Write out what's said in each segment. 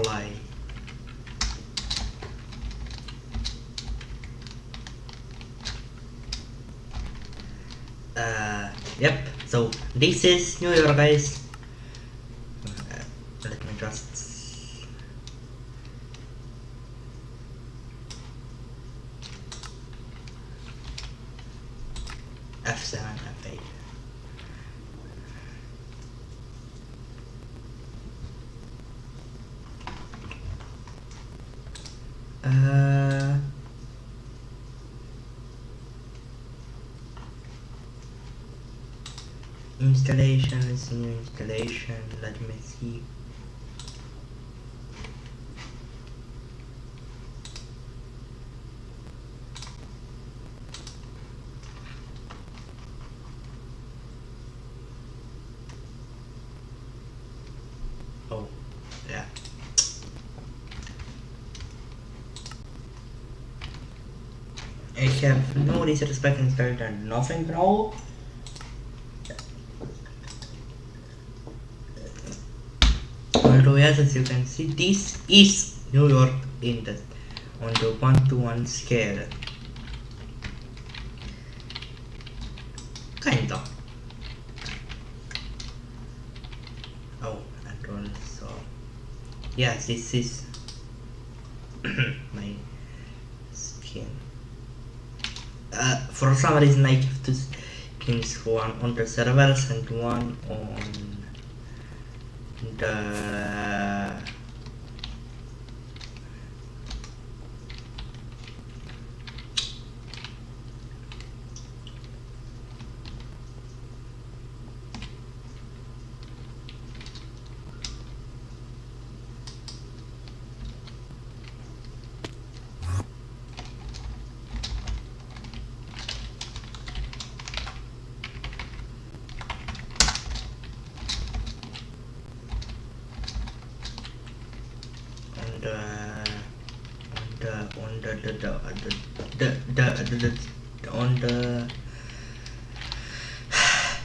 fly. Yep, so this is New York, guys. Let me just F7, F8. Installation is new installation. Let me see. Oh, yeah. I have no disrespect installed and nothing now. Although yes, as you can see, this is New York in the on the 1-to-1 scale. Kinda. Oh, and also yes, this is my skin. For some reason I have two skins, one on the servers and one on the on the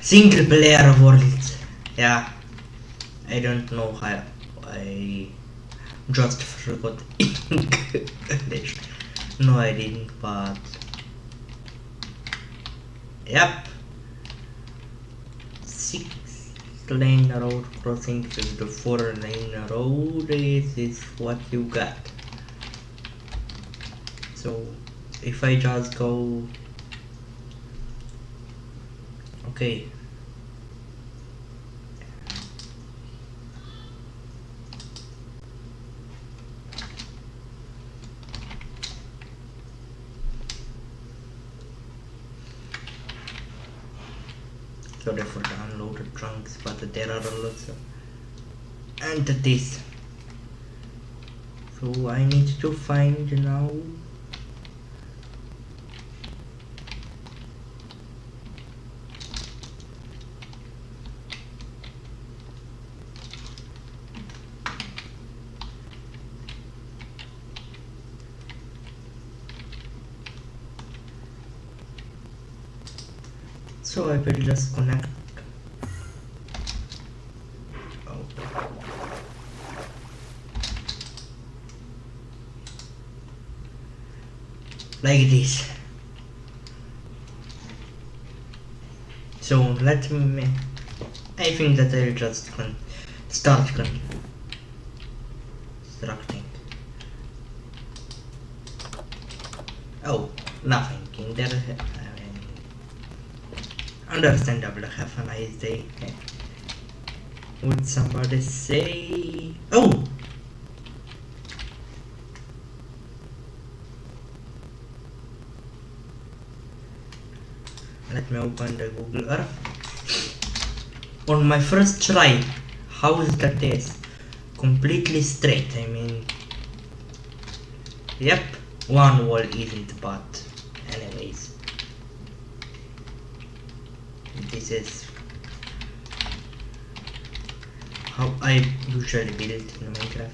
single player world. Yeah, I don't know how. I just forgot English. No, I didn't, but yep. 6-lane road crossing with the 4-lane road. This is what you got. So if I just go, okay, sorry for the unloaded trunks, but there are lots of entities, so I need to find now. So I will just connect. Oh. Like this. So let me. I think that I'll just start constructing. Oh, nothing in there. Understandable. Have a nice day. Would somebody say? Oh! Let me open the Google Earth. On my first try, how is the test? Completely straight. I mean, yep, one wall isn't, but anyways. This is how I usually build in Minecraft.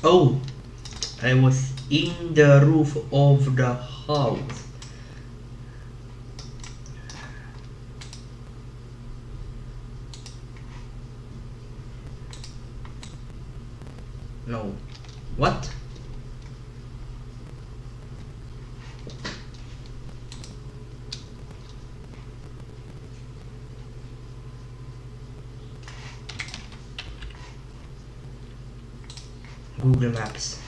Oh, I was in the roof of the house. No. What? Google Maps.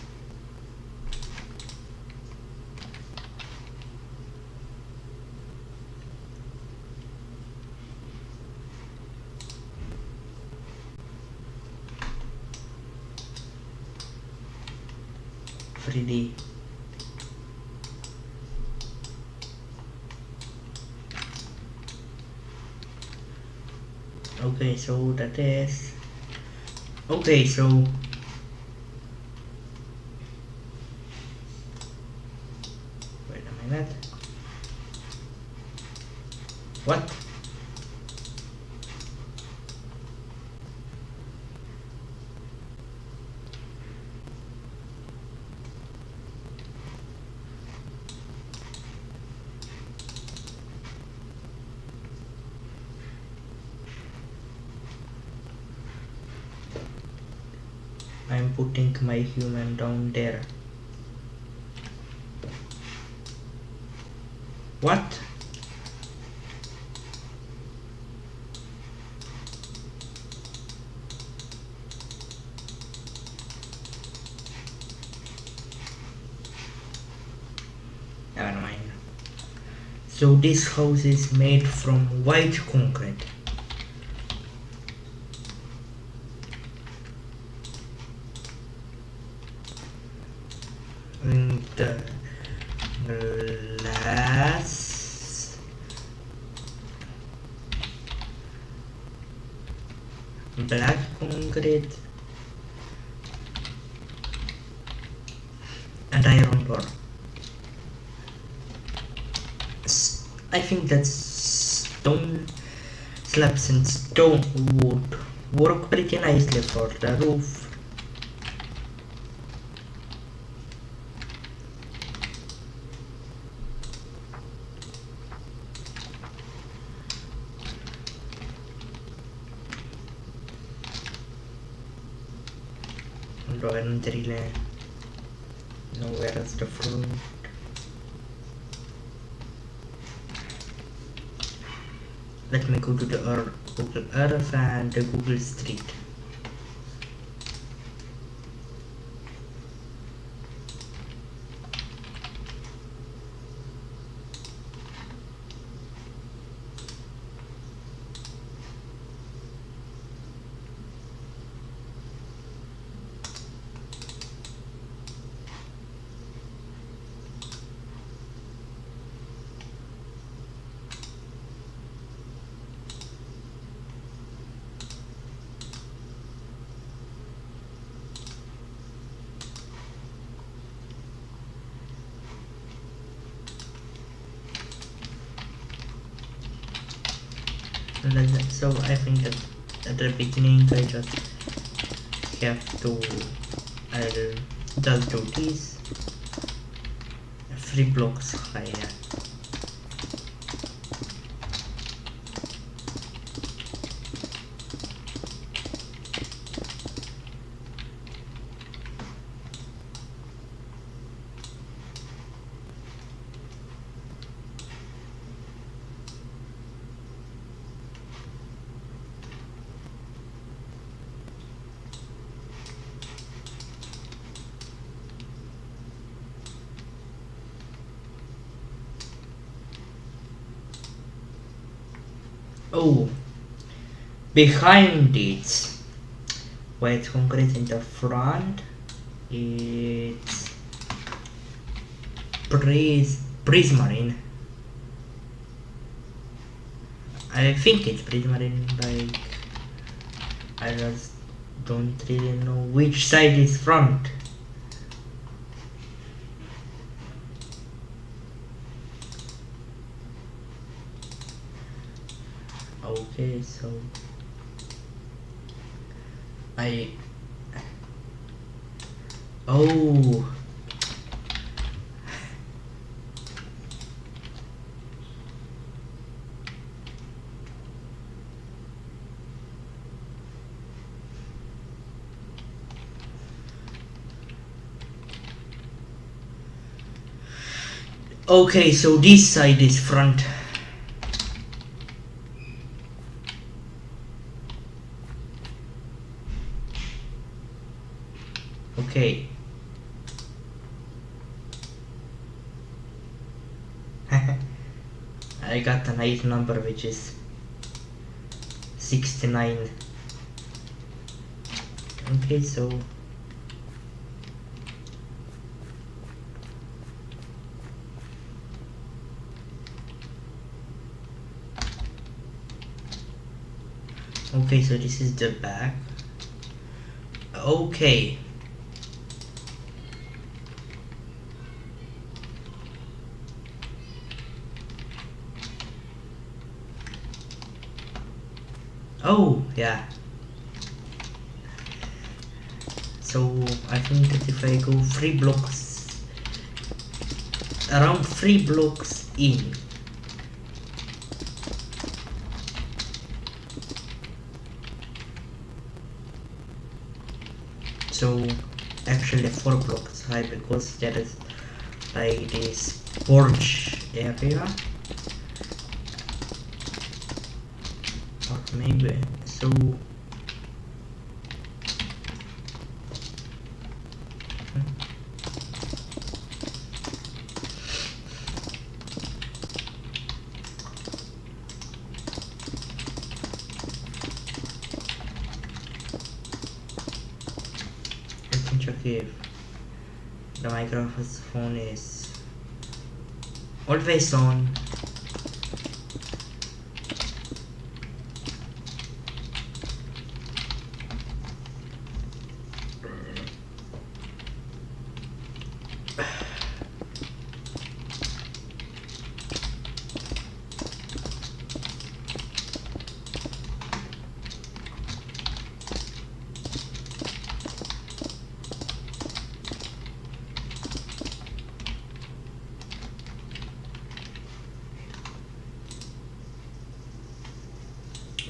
Friday. Okay, so that is okay, so wait a minute. What? I'm putting my human down there. What? Never mind. So this house is made from white concrete. The glass black concrete and iron door. I think that's stone slabs and stone wood work pretty nicely for the roof. No, where is the front? Let me go to the Google Earth and the Google Street. So I think that at the beginning I just have to just do this 3 blocks higher. Oh, behind it, white concrete in the front, it's prismarine. I think it's prismarine, like, I just don't really know which side is front. Okay, so oh, Okay, so this side is front. Okay. I got a nice number, which is 69. Okay, so this is the back. Okay. Oh, yeah. So I think that if I go 3 blocks, around 3 blocks in, so actually 4 blocks high, because there is like this porch area, or maybe so. If the microphone is always on,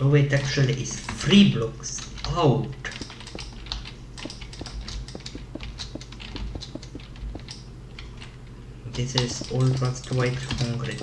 oh wait, actually it's 3 blocks out. This is all rust white concrete.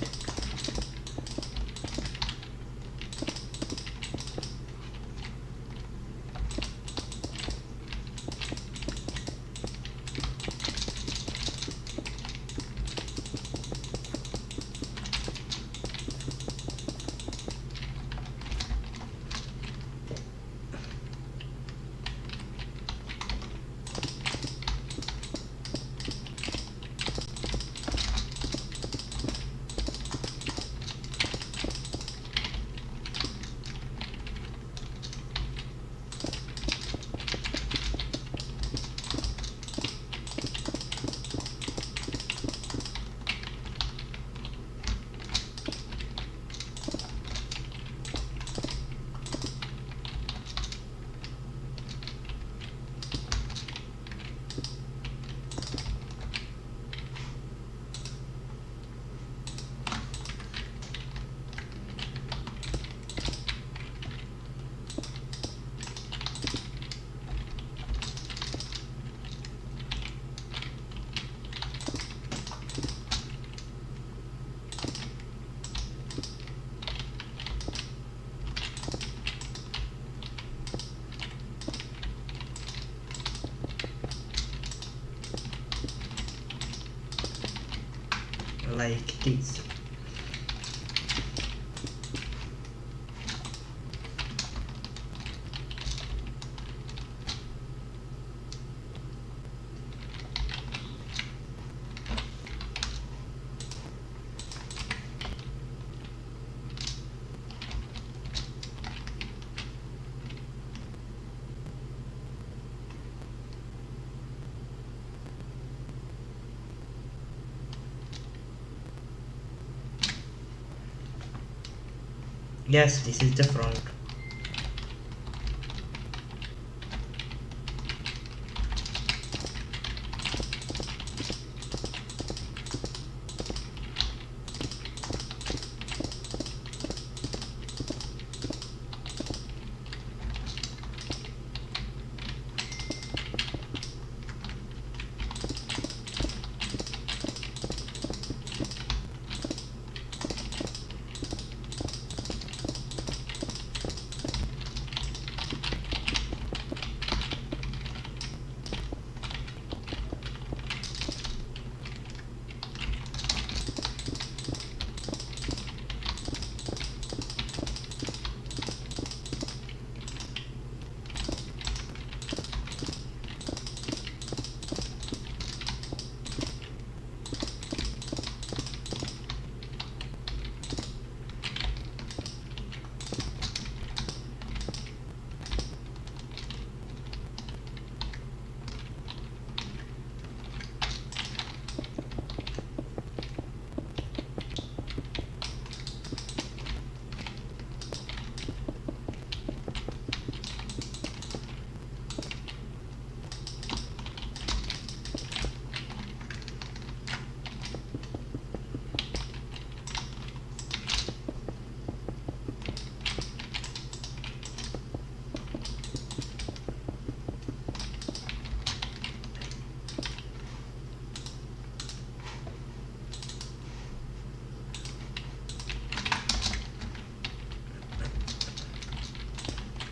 Like this. Yes, this is the front.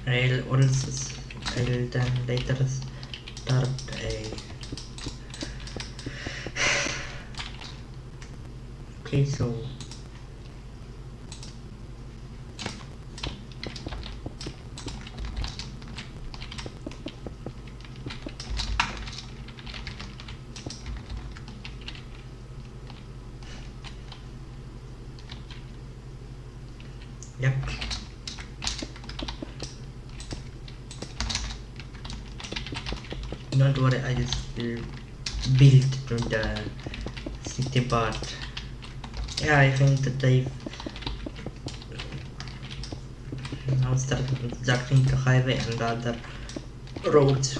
I'll then later start a. Okay, so yep. Don't worry, I just built to the city part. Yeah, I think that I now start constructing the highway and other roads.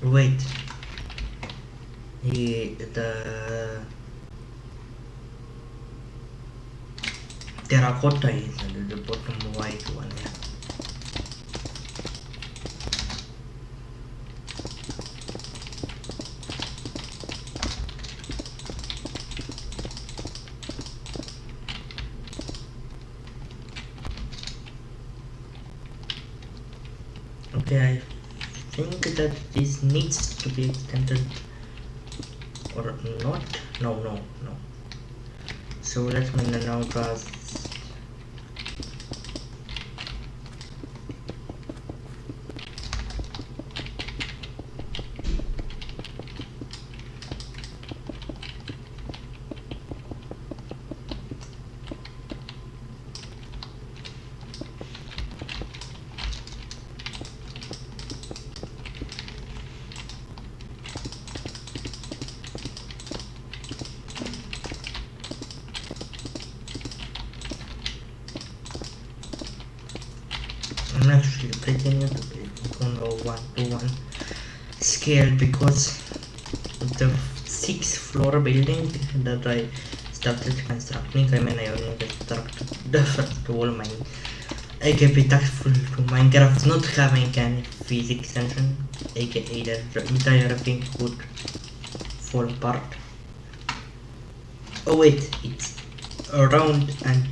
Wait, the terracotta is the bottom white one. Yeah. Okay, I think that this needs to be extended or not. No. So let me now just I'm actually pretty new to building on a 1-to-1 scale because the 6th floor building that I started constructing, I mean I only constructed the first wall. I can be thankful to Minecraft not having any physics engine, aka the entire thing would fall apart. Oh wait, it's around and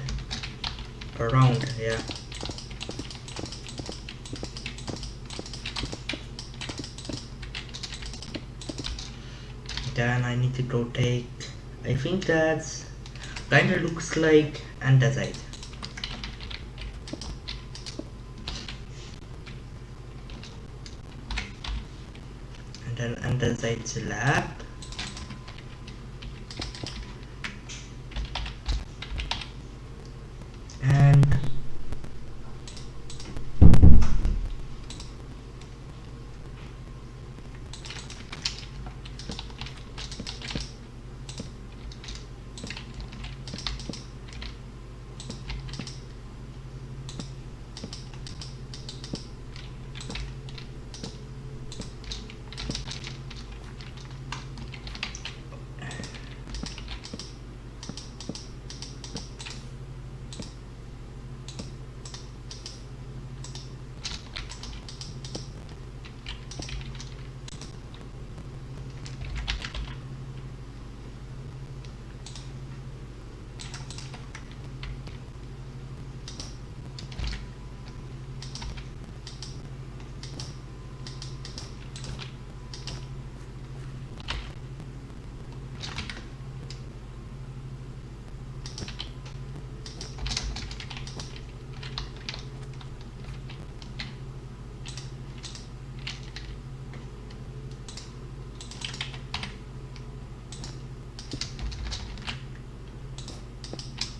around, yeah. Then I need to go take, I think that's kinda looks like andesite. And then andesite slab. And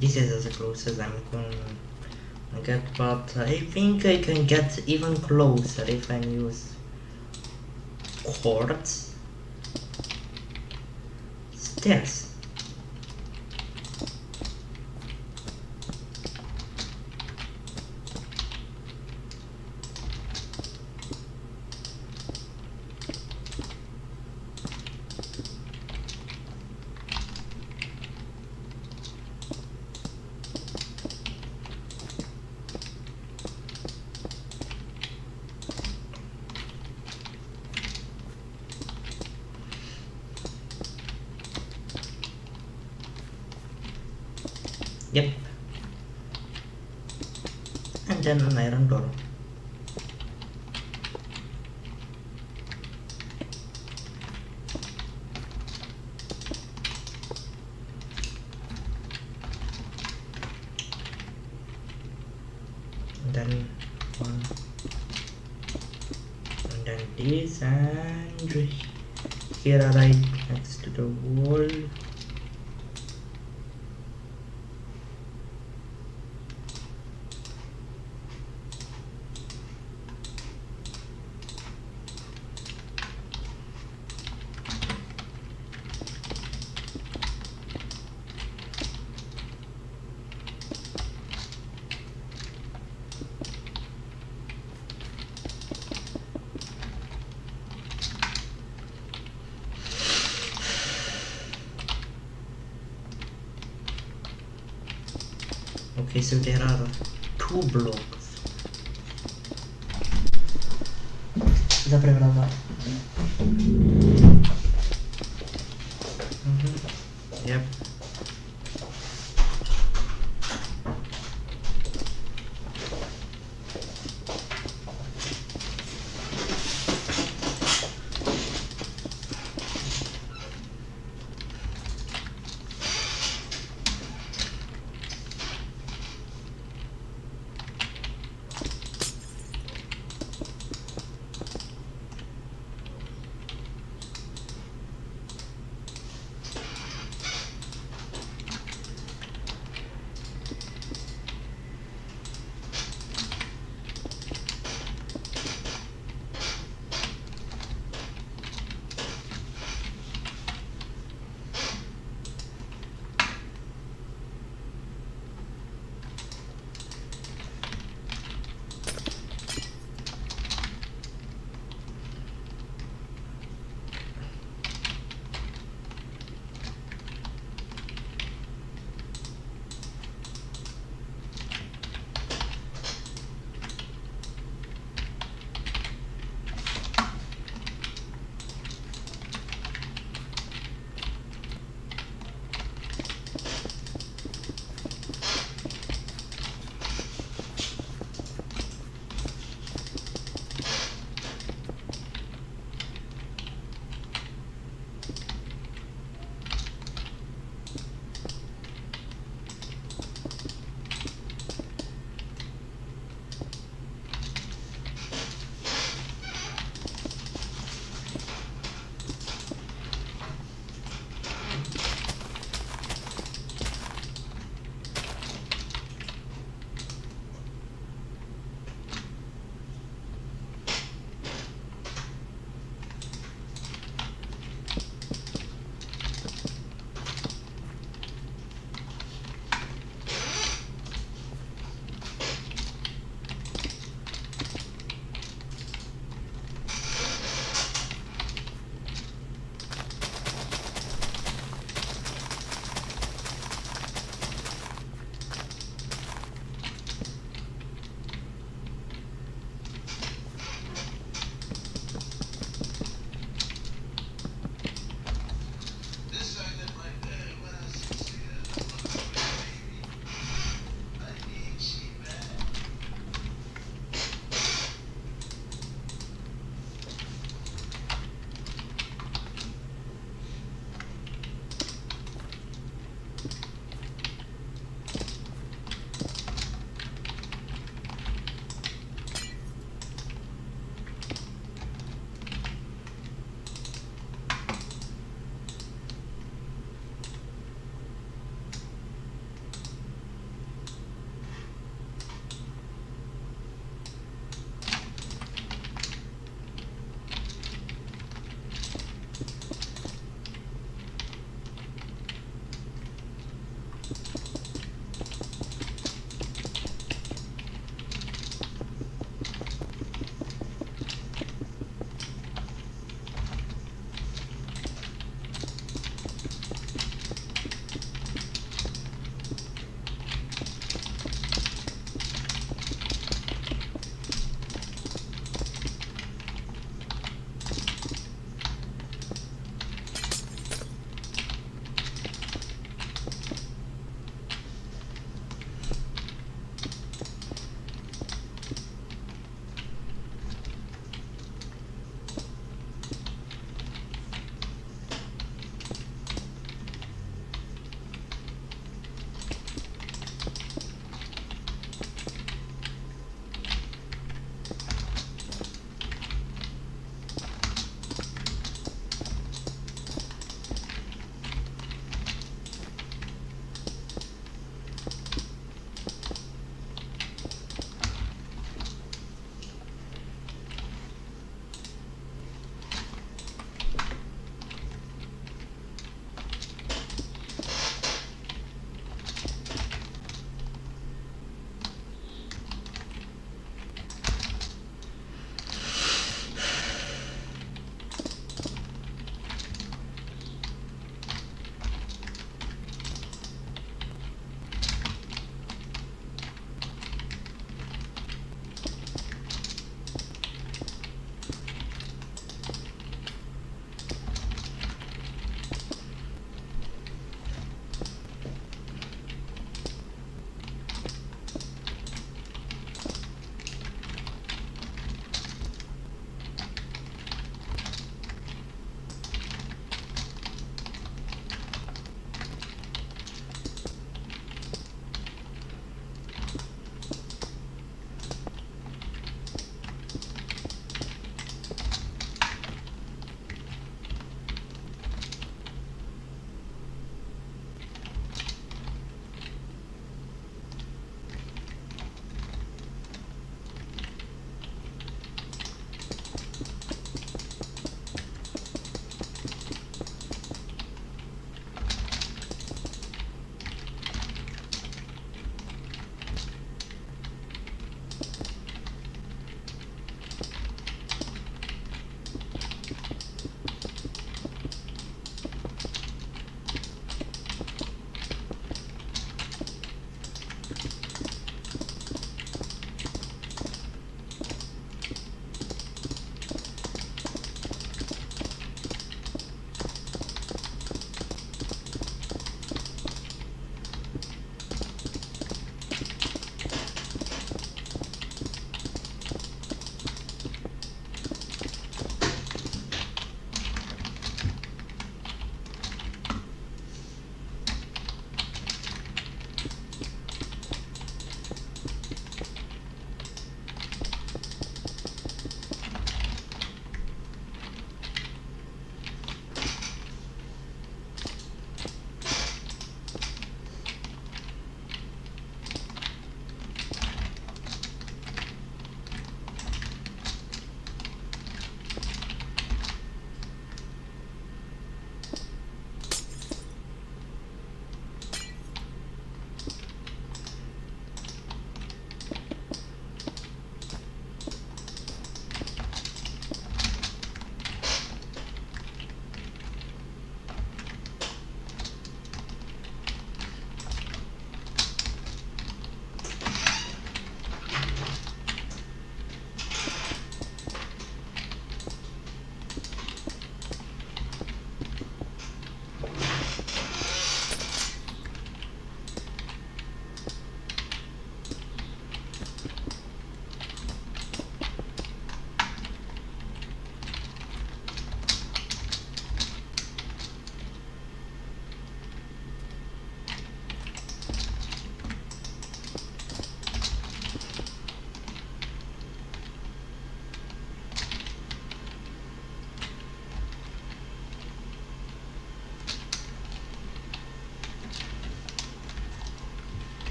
This is as close as I'm gonna get, but I think I can get even closer if I use quartz stairs. Yep. And then an iron door. And then one. And then this, and here are right next to the wall. Okay, so there are 2 blocks. Zaprevlada. Yep.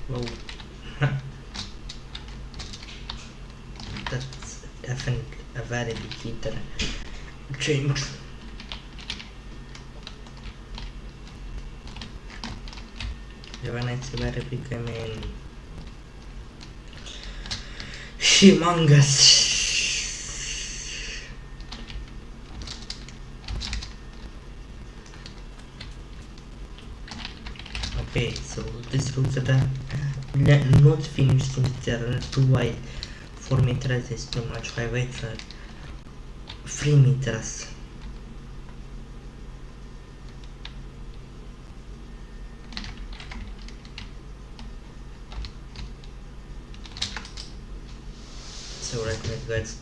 Wow. That's definitely a very big heater change. When I say very big, I mean humongous. Okay, so these routes are not finished since they are too wide. 4 meters is too much. 5 meters, 3 meters. So right now guys,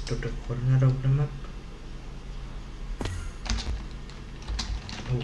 to the corner of the map. Oh.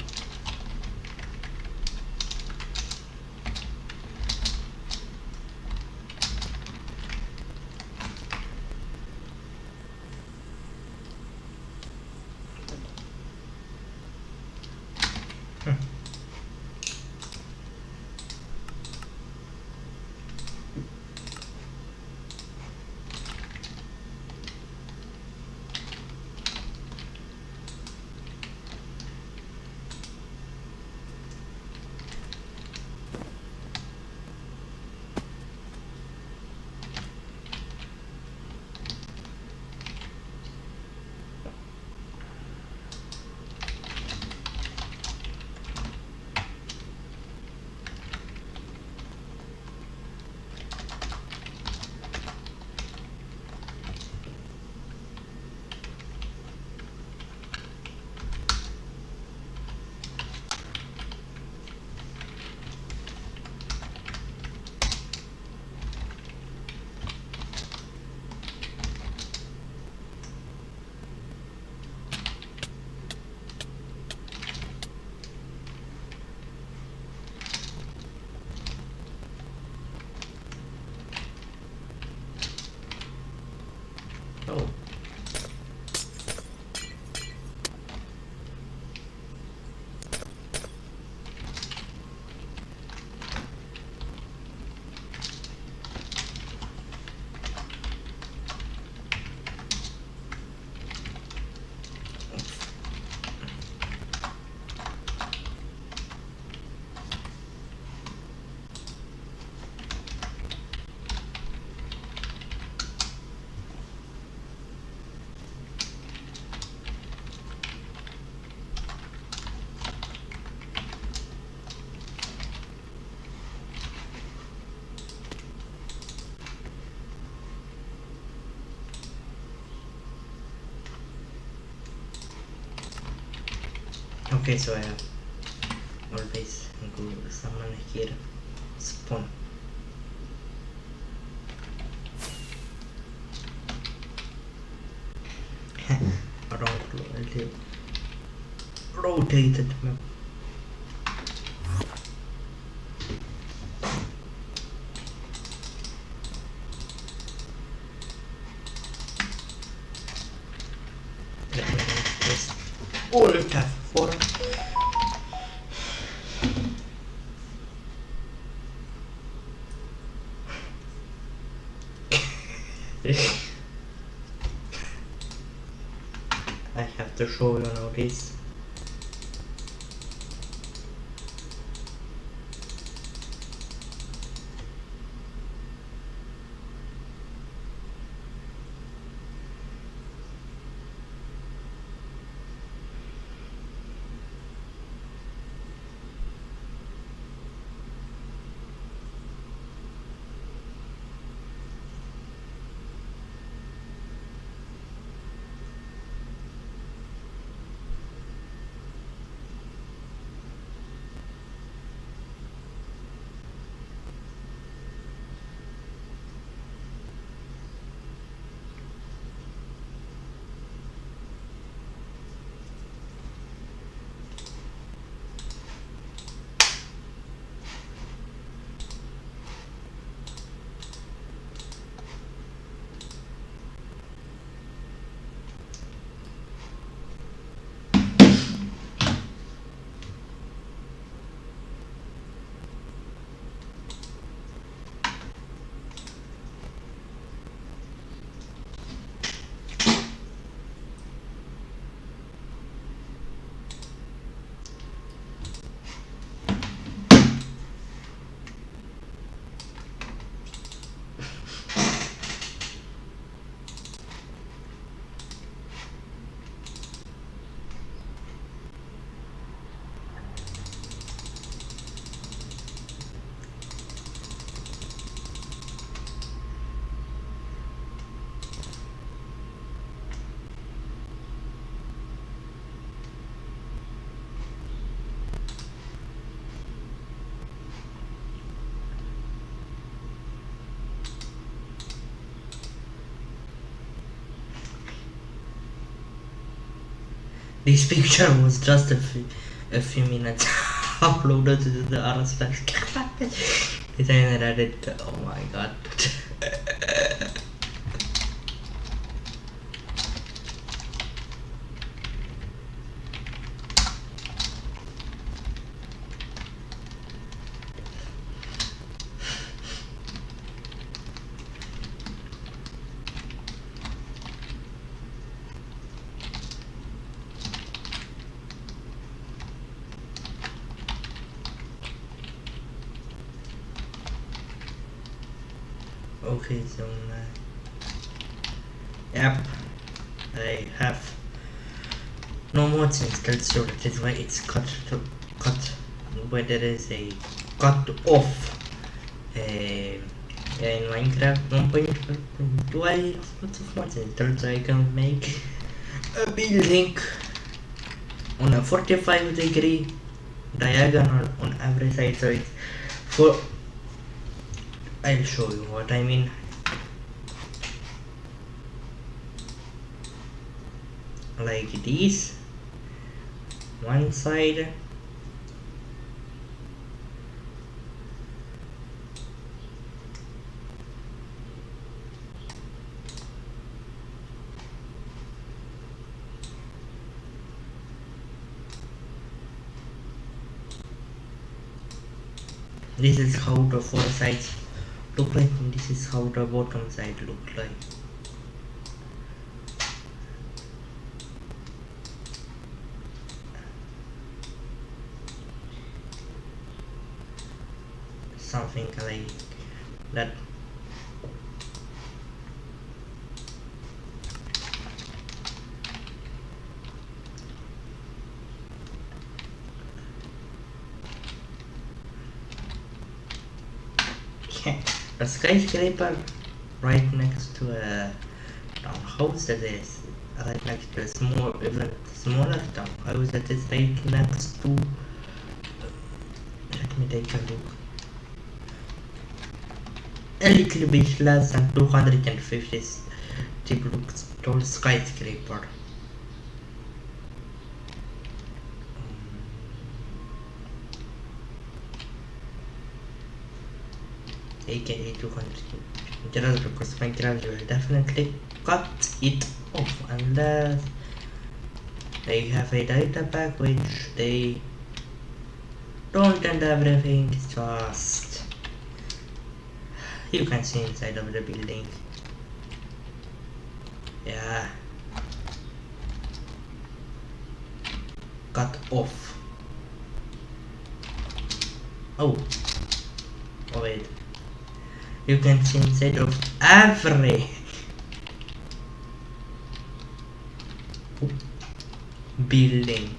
Oh. Okay, so I have always go summon here, spawn. Rotated map. Let me just Alt F4. I have to show you now this. This picture was just a few minutes uploaded to the RS designer added. Oh my god. Okay, so yep, I have no mods installed, so that is why it's cut where there is a cut off in Minecraft 1.12. I have lots of mods installed, so I can make a building on a 45-degree diagonal on every side, so it's for I'll show you what I mean. Like this, one side, this is how the four sides look like, and this is how the bottom side look like. Something like that. A skyscraper right next to a townhouse that is right next to a even smaller townhouse that is right next to. Let me take a look. A little bit less than 250 tall skyscraper. AKA 200 just because Minecraft will definitely cut it off unless they have a data pack which they don't, and everything is just you can see inside of the building. Yeah, cut off. Oh wait, you can see inside of every building.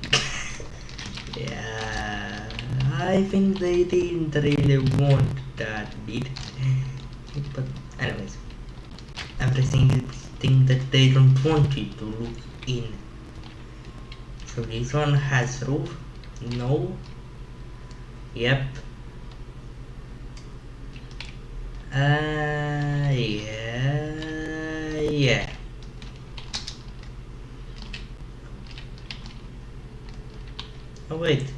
Yeah, I think they didn't really want that, did they? But anyways, every single thing that they don't want you to look in. So this one has roof. No. Yep. Yeah. Oh wait.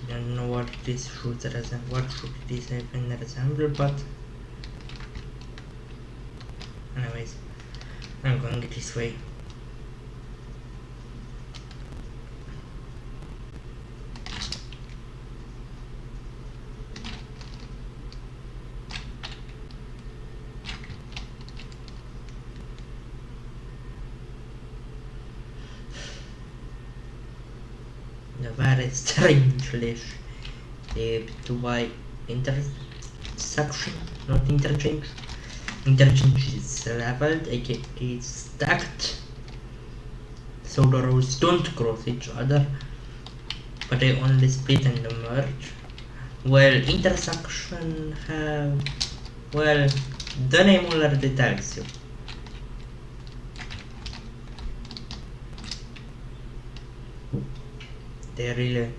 Don't know what this should resemble. What should this even resemble? But anyways, I'm going this way. The very strangely shaped Y intersection, not interchange. Interchange is leveled, aka it's stacked, so the rows don't cross each other, but they only split and merge. Well, intersection have, well, the name already tells you. They really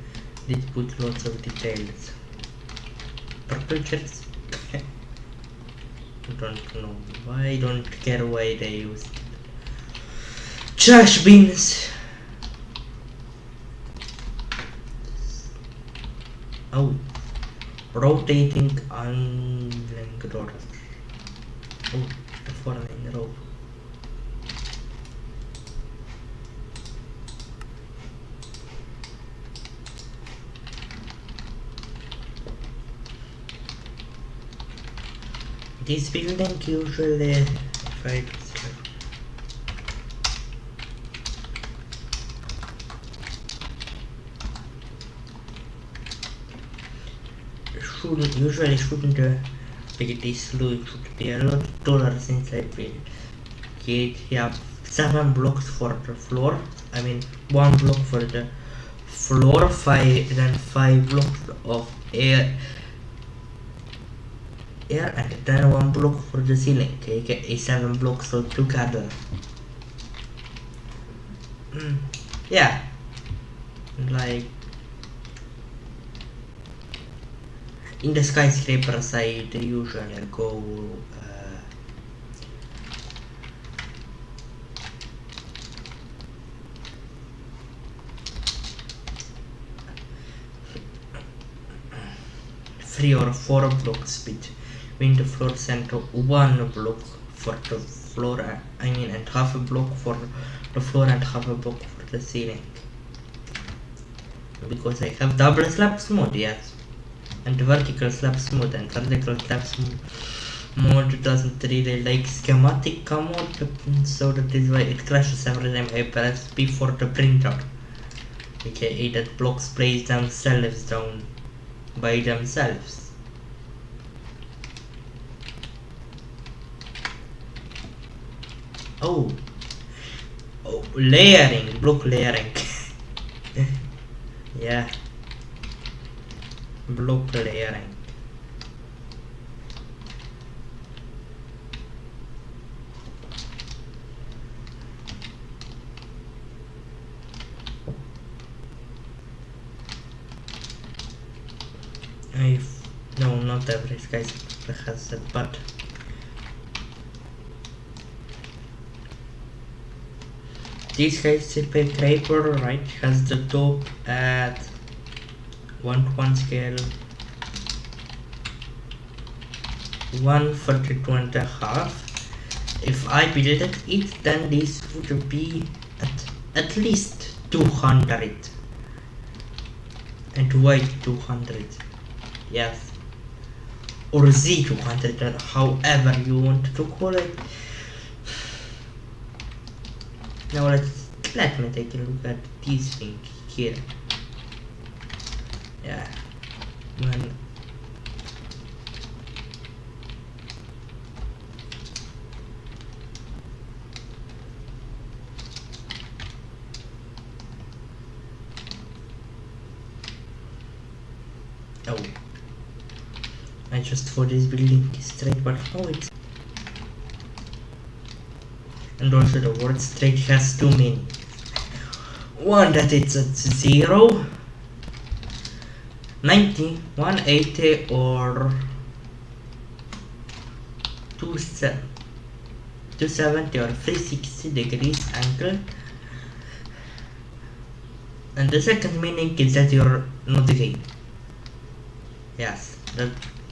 This puts lots of details. Purple chairs. Don't know why. I don't care why they use trash bins. Oh, rotating unlinked door. Oh, the 4 in a row. This building usually, if I shouldn't be this low. It should be a lot taller since I built it. Have 7 blocks for the floor. I mean 1 block for the floor, 5 blocks of air, and then 1 block for the ceiling, aka 7 blocks altogether. Yeah, like in the skyscraper side they usually go three or 4 blocks between the floors and 1 block for the floor, and half a block for the floor and half a block for the ceiling, because I have double slab smooth, yes, and vertical slab smooth, and vertical slab mode doesn't really like schematic mode, so that is why it crashes every time I press P for the printer, aka that blocks place themselves down by themselves. Oh, layering, block layering. Yeah, block layering. No, not every skyscraper has that, but this skyscraper, right, has the top at 1:1 scale, 1/32.5. If I build it, then this would be at least 200. And why 200? Yes, or Z200, however you want to call it. Now let me take a look at this thing here. Yeah, oh, I just thought this building is straight, but how it's. And also the word straight has 2 meanings. One, that it's at 0, 90, 180, or 270 or 360 degrees angle. And the second meaning is that you're not gay. Yes, that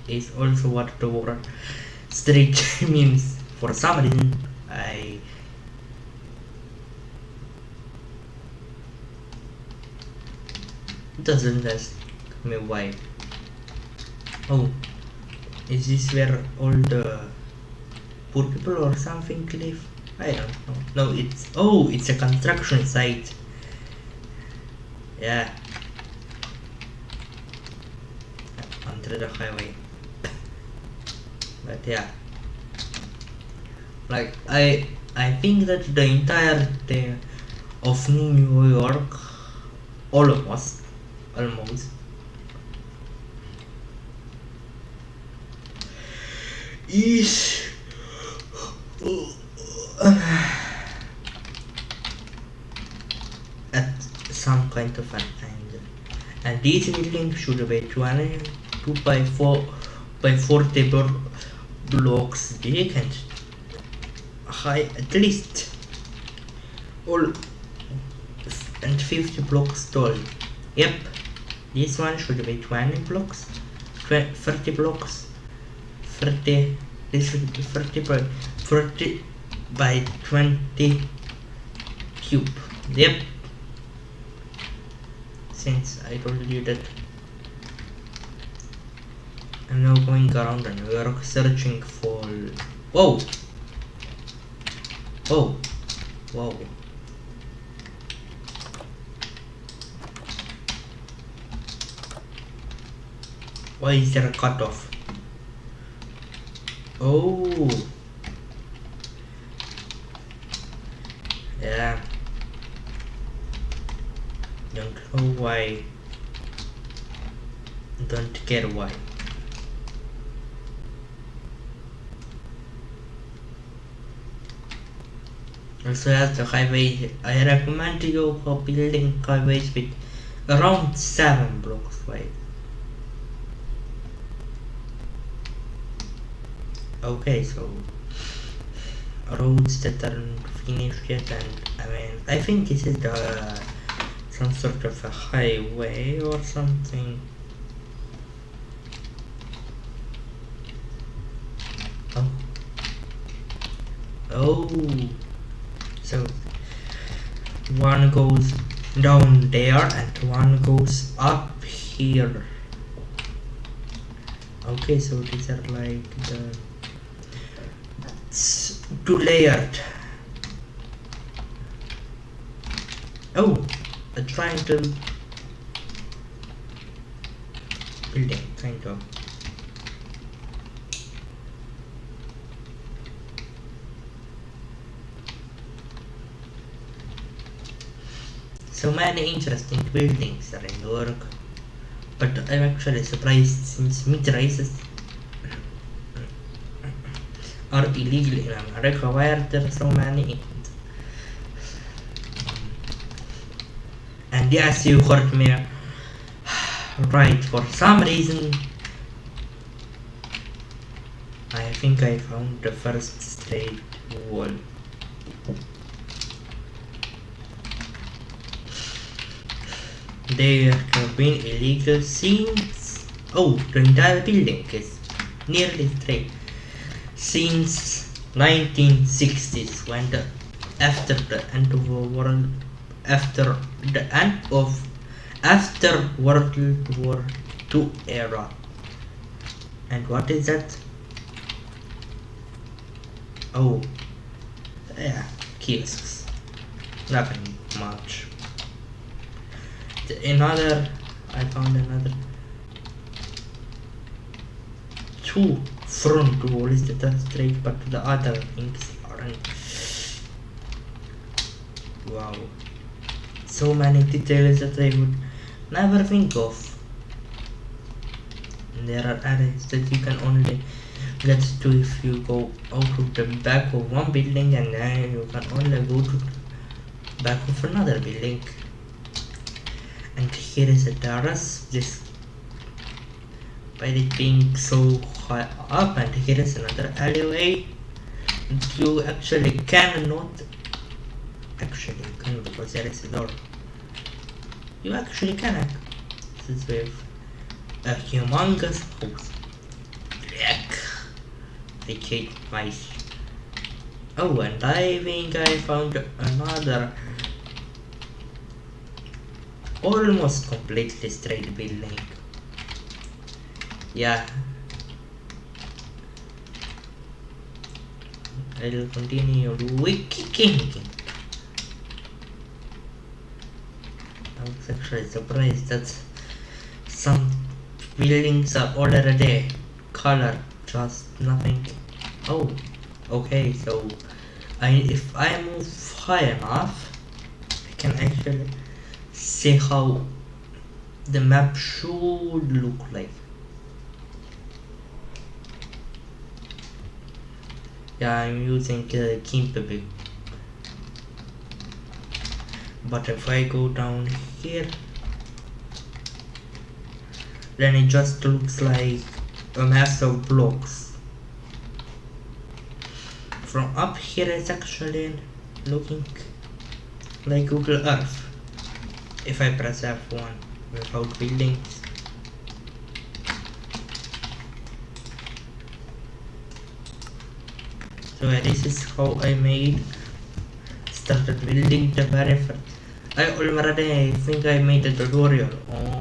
is also what the word straight means. For some reason, doesn't ask me why. Oh, is this where all the poor people or something live? I don't know. No, it's a construction site. Yeah, under the highway. But yeah, like I think that the entirety of New York, almost, is at some kind of an angle. And this building should be 2 by 4 by 40 blocks big and high, at least all and 50 blocks tall. Yep, this one should be 20 blocks, 30 blocks, 30, this should be 40 by 20 cube. Yep, since I told you that I'm now going around and we are searching for... Whoa! Whoa! Whoa! Why is there a cutoff? Oh! Yeah. Don't know why. Don't care why. Also, as the highway, I recommend you for building highways with around 7 blocks wide. Okay, so roads that aren't finished yet, and I think this is the some sort of a highway or something. Oh, so one goes down there and one goes up here. Okay, so these are like the two layered. Oh, a triangle building, kind of. So many interesting buildings are in work, but I'm actually surprised since mid-rises are illegal in America. Why are there so many? And yes, you heard me right. For some reason, I think I found the first straight wall. They have been illegal since... Oh, the entire building is nearly straight. Since 1960s, when after the end of World War II era. And what is that? Oh, yeah, kiosks. Nothing much. I found another 2 front walls that are straight, but the other things aren't. Wow, so many details that I would never think of. And there are areas that you can only get to if you go out of the back of one building, and then you can only go to the back of another building. And here is a terrace, just by it being so high up, and here is another alleyway. And you actually cannot, actually you can, because there is a door. You actually can access with a humongous house. They hate mice. Oh, and I think I found another almost completely straight building. Yeah, I'll continue kicking. I was actually surprised that some buildings are already colored, just nothing. Oh, okay, so if I move high enough, I can actually see how the map should look like. Yeah, I'm using Kimpebi. But if I go down here, then it just looks like a mass of blocks. From up here it's actually looking like Google Earth if I press F1 without buildings. So this is how I started building the very first. I already think I made a tutorial on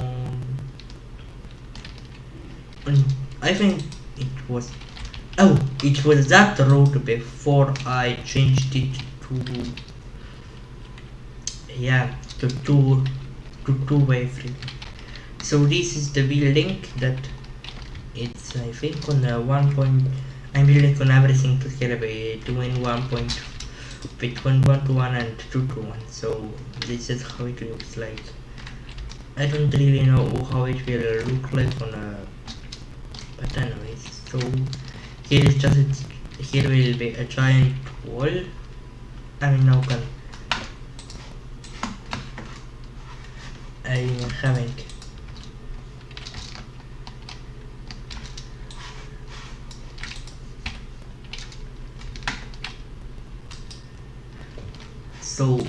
I think it was that road before I changed it to two-way free. So this is the building that it's I think on the 1 point. I'm building on everything to scale between 1 to 1 and 2 to 1. So this is how it looks like. I don't really know how it will look like on a, but anyways. So here will be a giant wall. I'm having so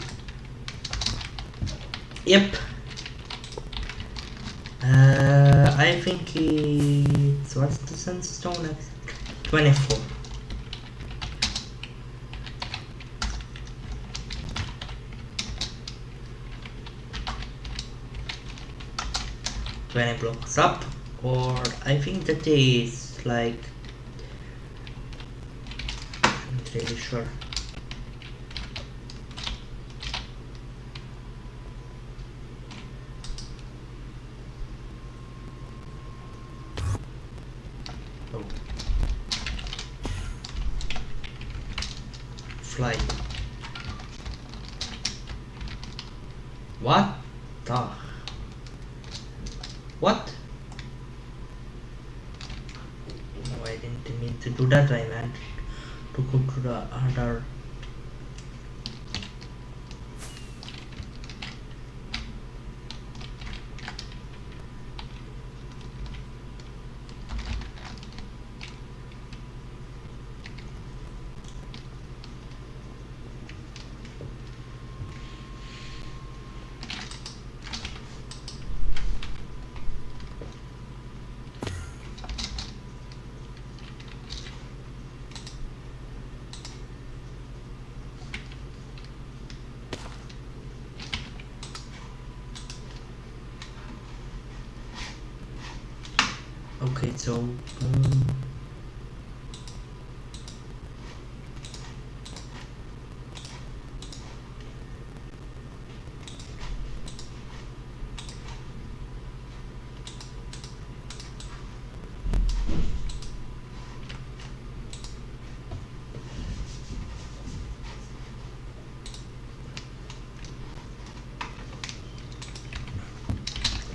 yep. I think it's what's the sandstone next? 24. Blocks up, or I think that is like I'm not really sure. Oh. Fly. What the? What? No, I didn't mean to do that. I meant to go to the other. Okay, so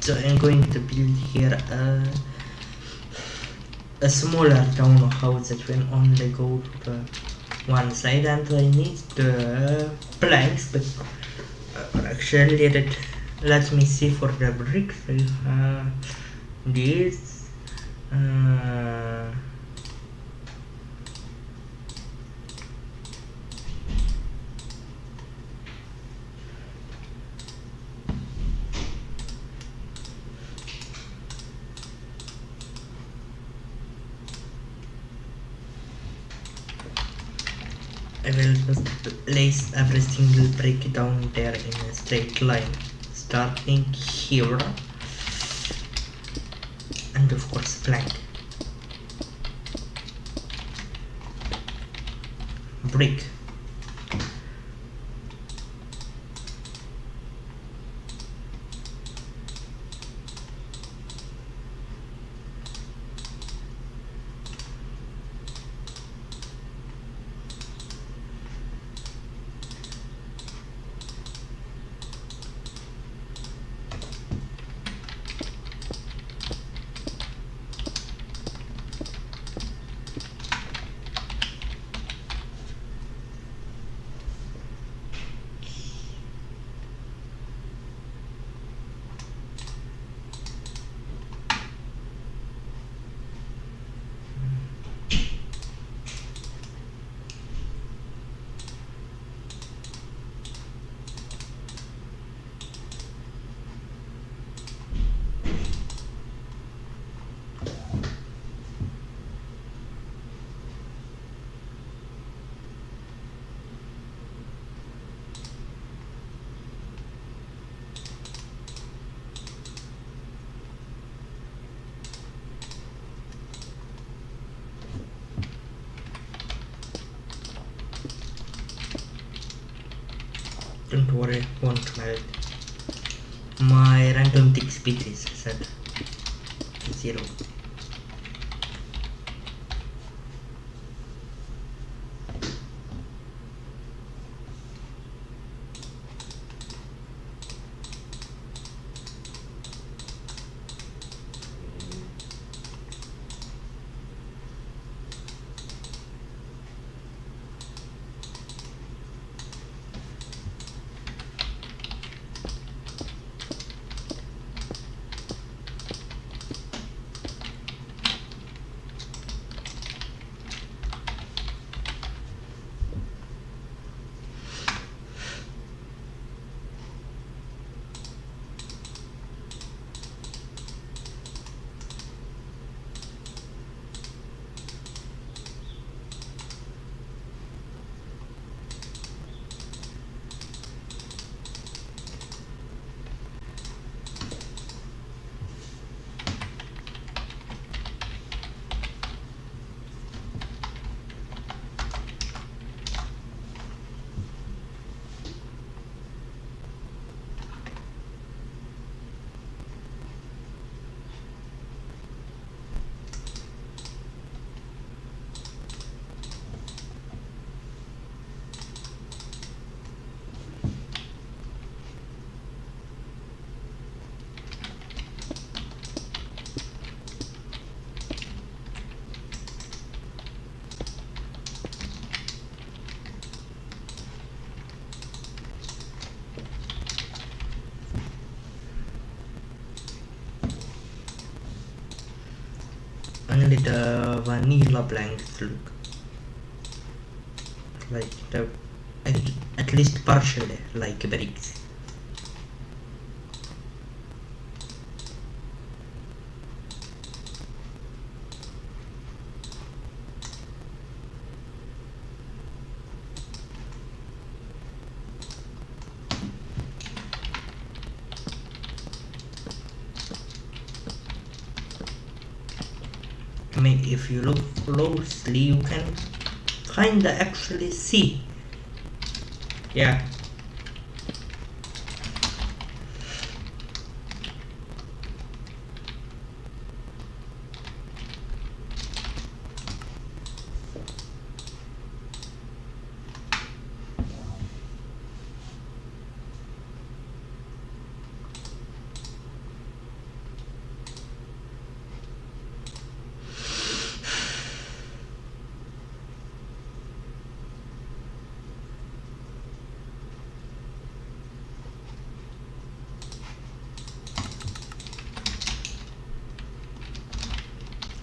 I'm going to build here a smaller townhouse that will only go to the one side, and I need the planks, but actually let me see for the bricks. I have this I will just place every single brick down there in a straight line, starting here, and of course plank, brick, worry, won't melt. My random tick speed is set to 0. Only the vanilla blanks look like the at least partially like bricks. If you look closely, you can kinda actually see. Yeah.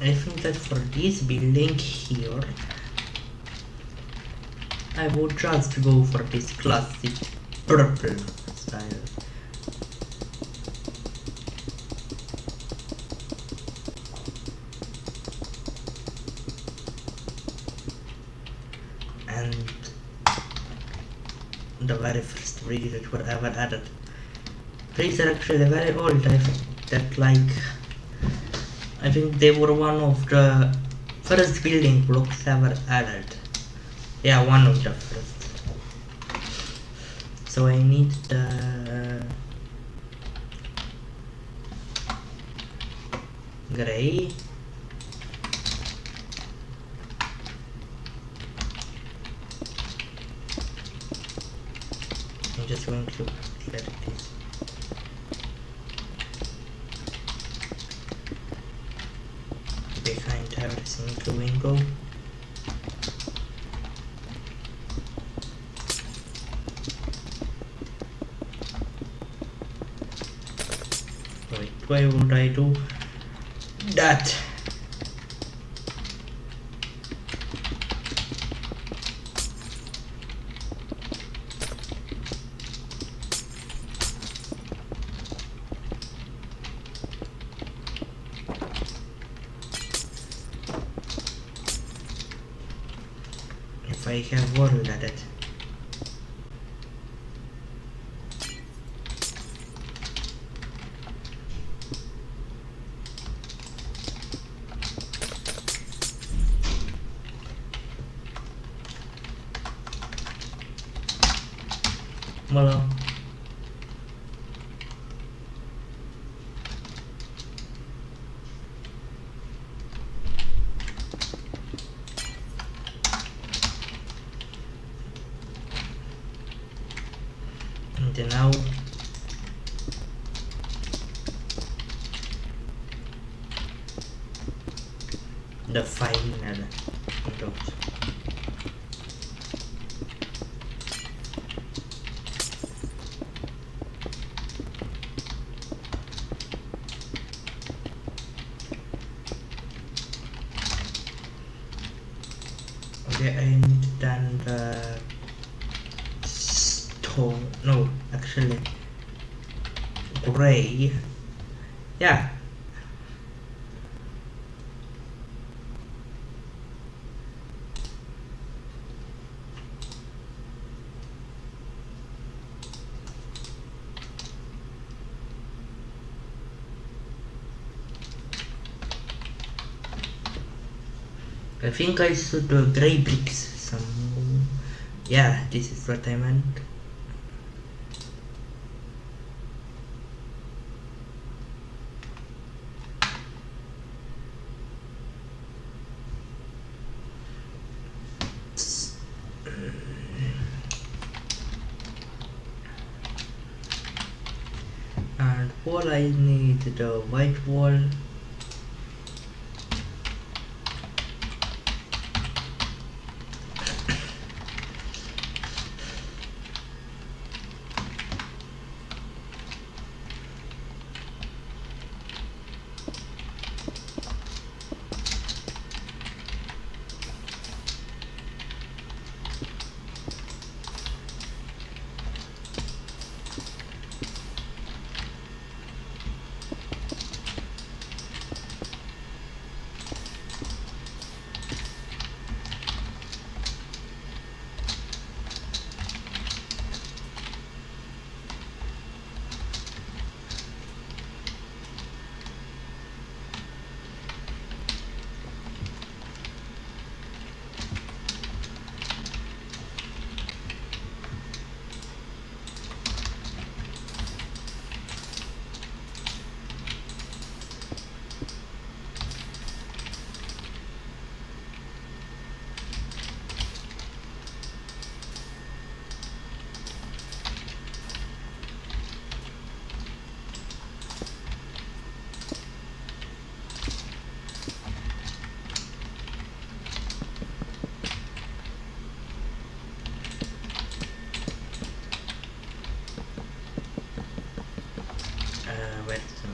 I think that for this building here, I would just go for this classic purple style. And the very first bridge that were ever added. These are actually very old. I think that I think they were one of the first building blocks ever added. Yeah, one of the first. So I need the gray. I'm just going to let this. Behind every single window. Wait, why would I do that? If I have world at it. Voilà. the final notes. Okay, I need done the stone. No, actually, gray. Yeah. I think I should do gray bricks. Some. Yeah, this is what I meant. And wall, I need the white wall. Where's the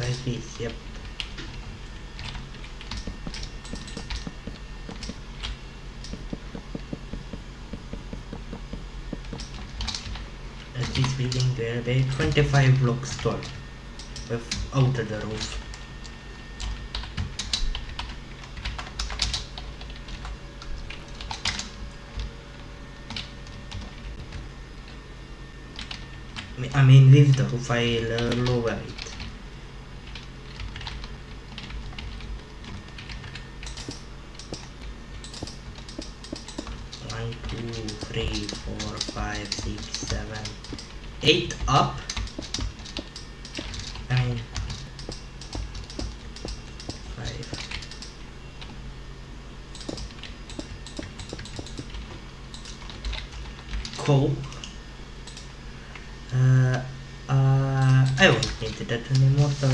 like this? Yep. This building will be 25 blocks tall without the roof. I mean with the roof, I'll lower it. One, two, three, 4, 5, 6, 7, 8 up. I mean 5. Cool. I won't need that anymore, so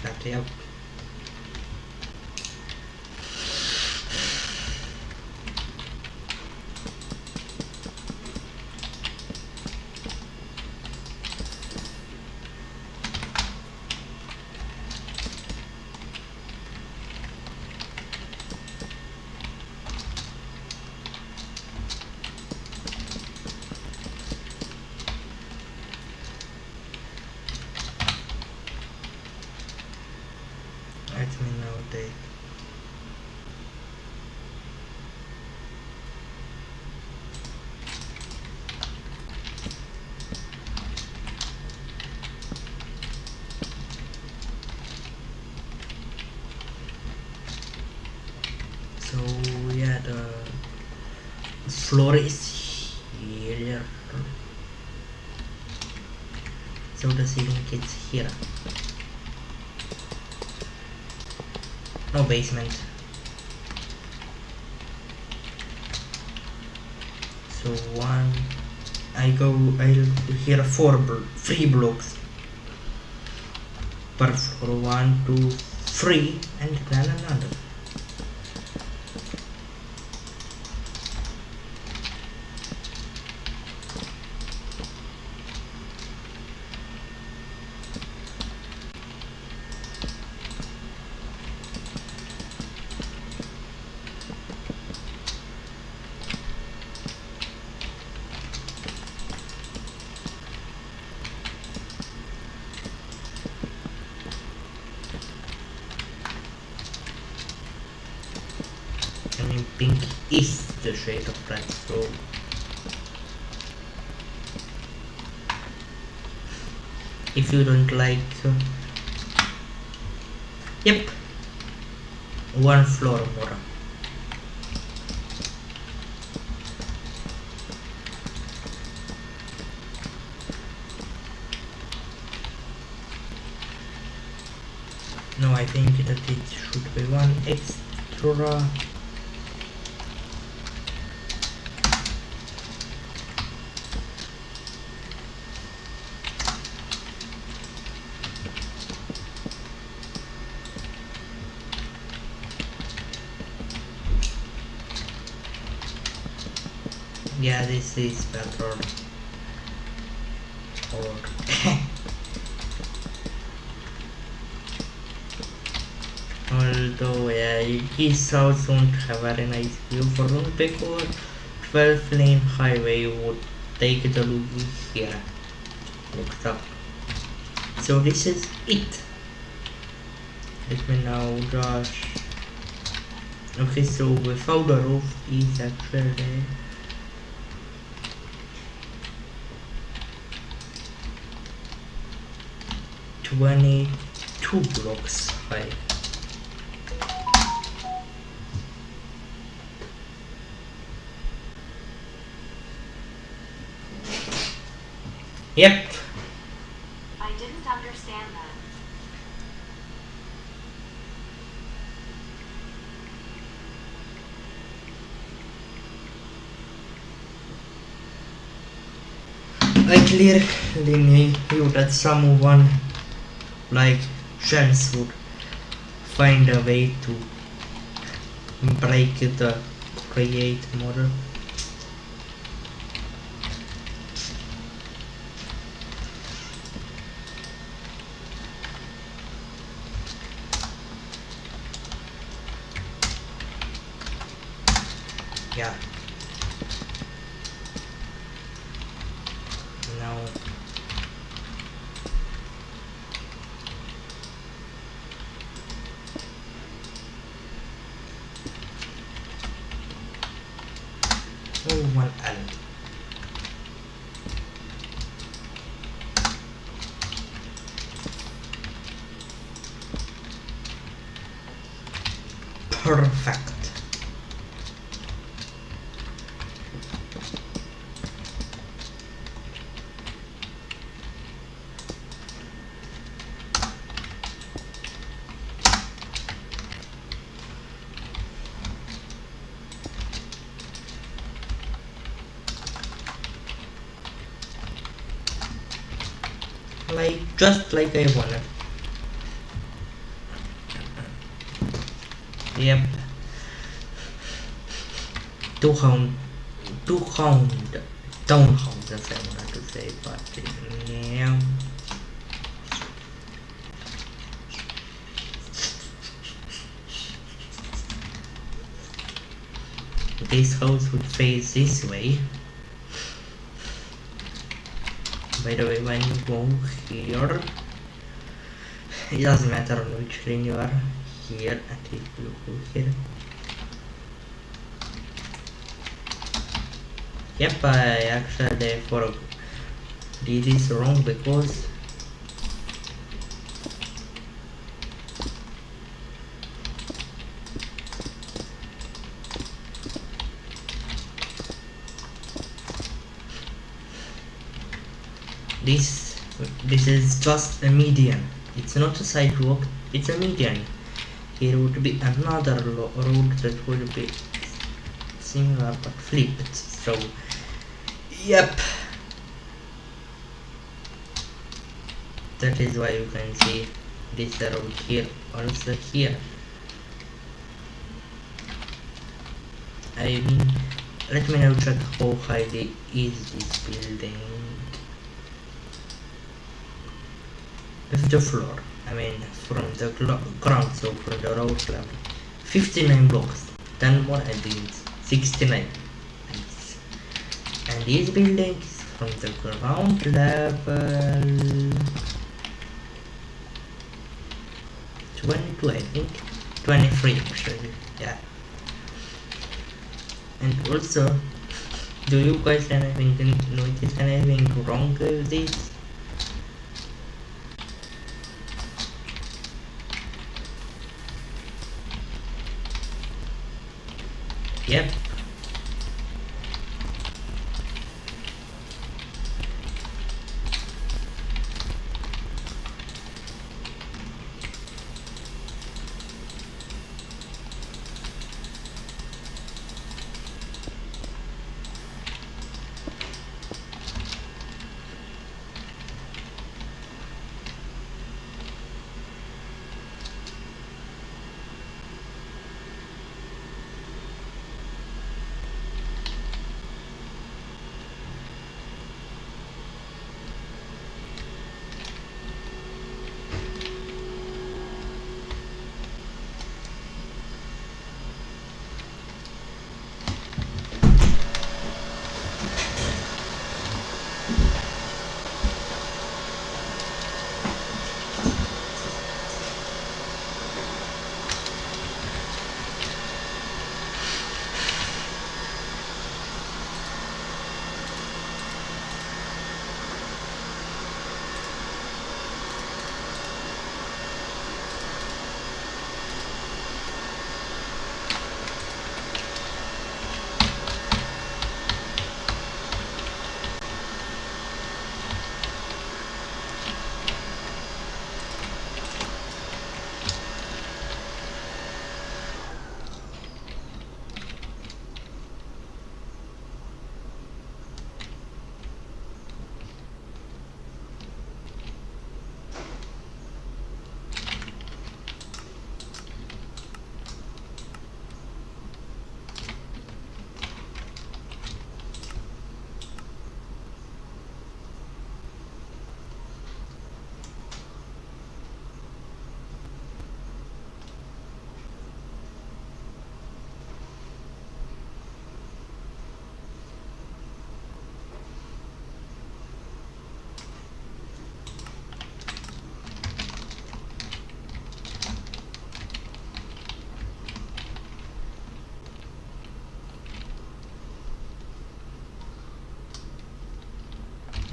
that. Yep. Let me now take so yeah, the floor is here, so the ceiling is here. No basement. So I'll here three blocks per floor. 1, 2, 3, and then another. Pink is the shade of red, so if you don't like yep, one floor more. No, I think that it should be one extra. Yeah, this is better. Or although yeah, this house won't have very nice view for room because 12 lane highway would take the look here. Looked up. So this is it. Let me now just okay, so without the roof is actually 22 blocks high. Yep. I didn't understand that. I clearly knew that someone like chance would find a way to break the create model. Yeah. Now one L. Perfect. Like just like I wanted. Yep. Two count townhouses I wanted to say, but yeah. This house would face this way. By the way, when you go here, it doesn't matter on which lane you are. Here, and if you go here. Yep, I actually did this wrong because this is just a median. It's not a sidewalk, it's a median. Here would be another road that would be similar but flipped. So yep, that is why you can see this road here, also here. I mean, let me now check how high is this building. With the floor, I mean from the ground, so from the road level. 59 blocks, 10 more I did 69. Nice. And this building is from the ground level 22, I think 23 actually, yeah. And also, do you guys notice anything wrong with this? Yep.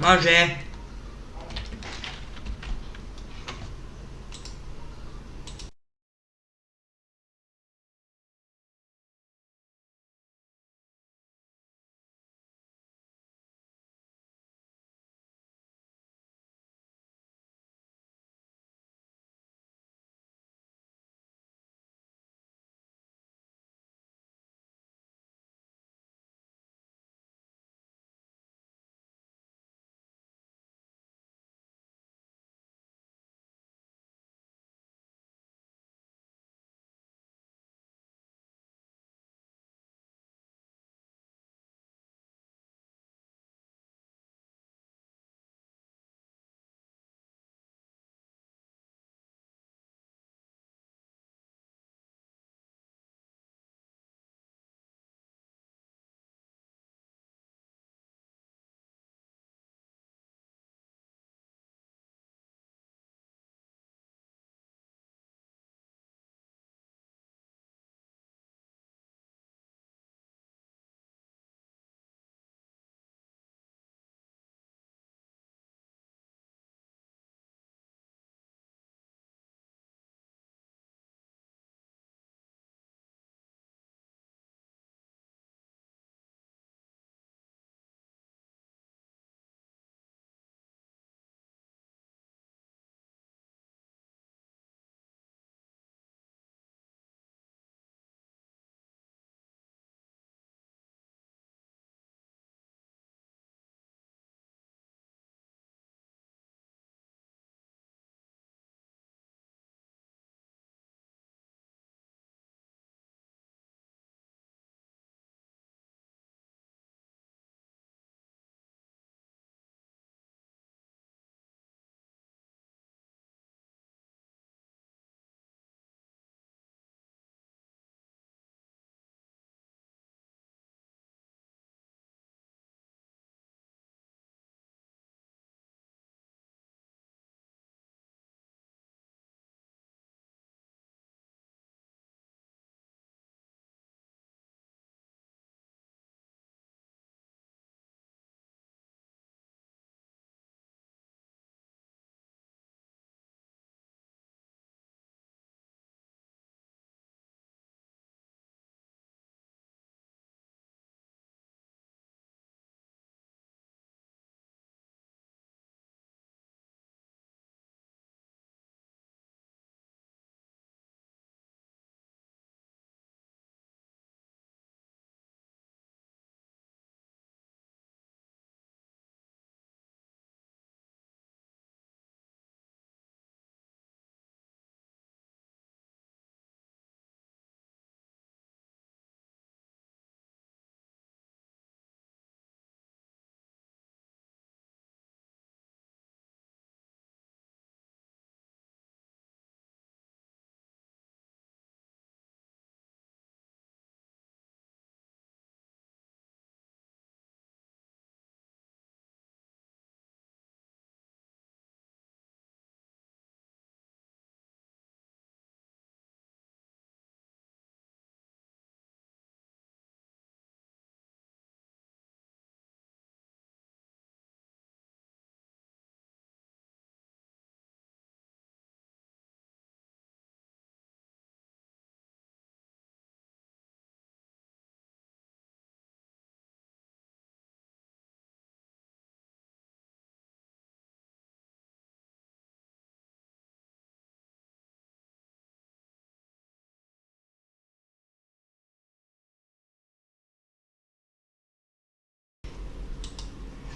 Może.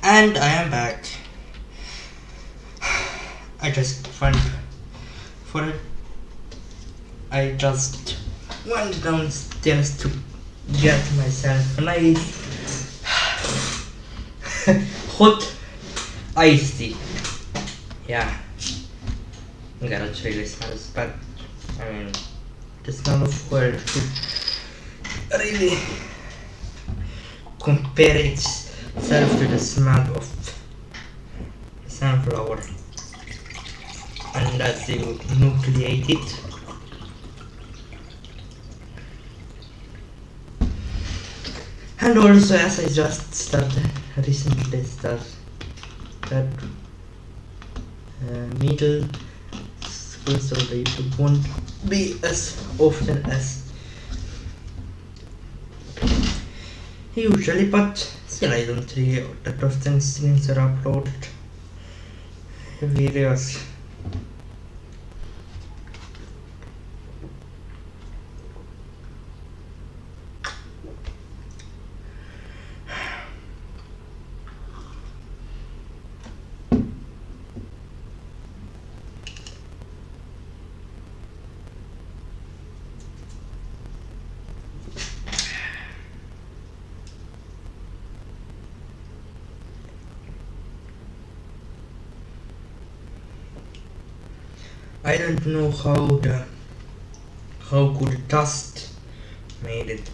And I am back. I just went for it. I just went downstairs to get myself a nice hot iced tea. Yeah, God, it really smells bad. I mean, the smell of oil should really compare itself to the smell of sunflower, and as you nucleate it. And also, as I just recently started middle school, so the YouTube won't be as often as usually, but still I don't really that often streams are uploaded videos. I don't know how good dust made it.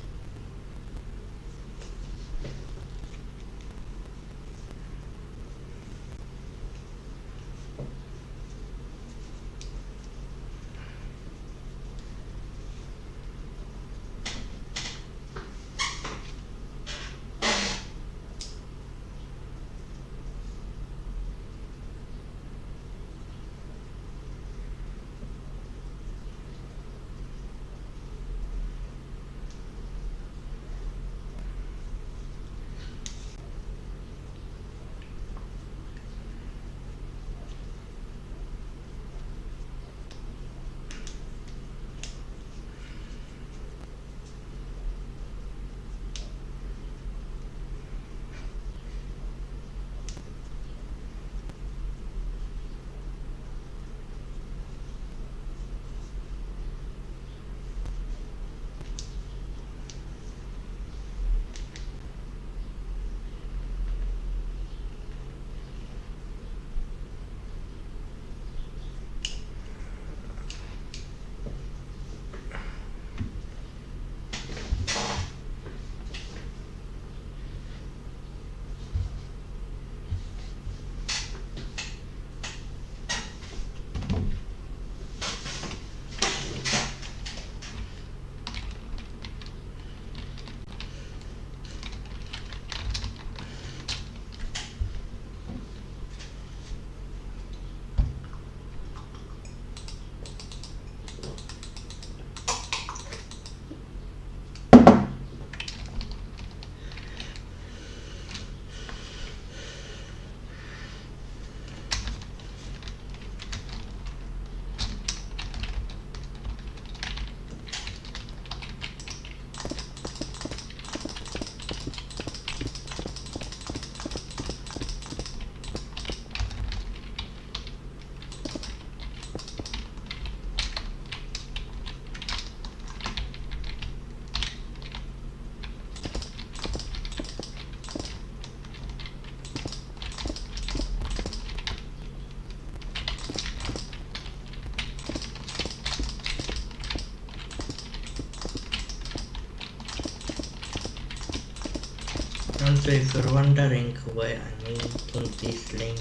Also, if you're wondering why I'm making this lane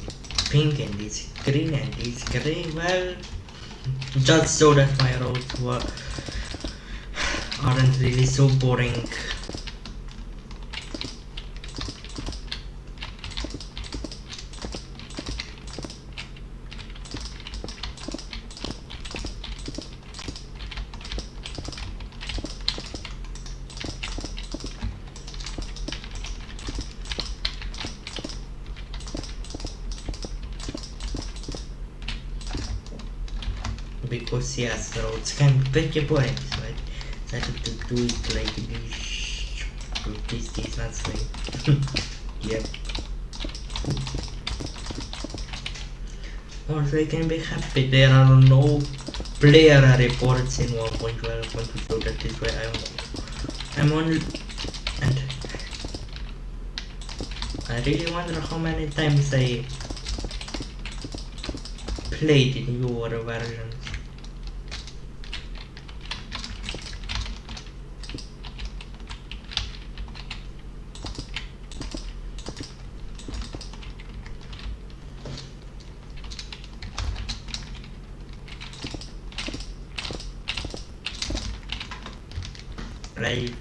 pink and this green and this grey, well, just so that my roads aren't really so boring. Because yes, roads can be pretty boring, so I decided to do it like this. This is not safe. Yep. Also, I can be happy there are no player reports in 1.12.2, so that is why I'm only, and I really wonder how many times I played in your versions. I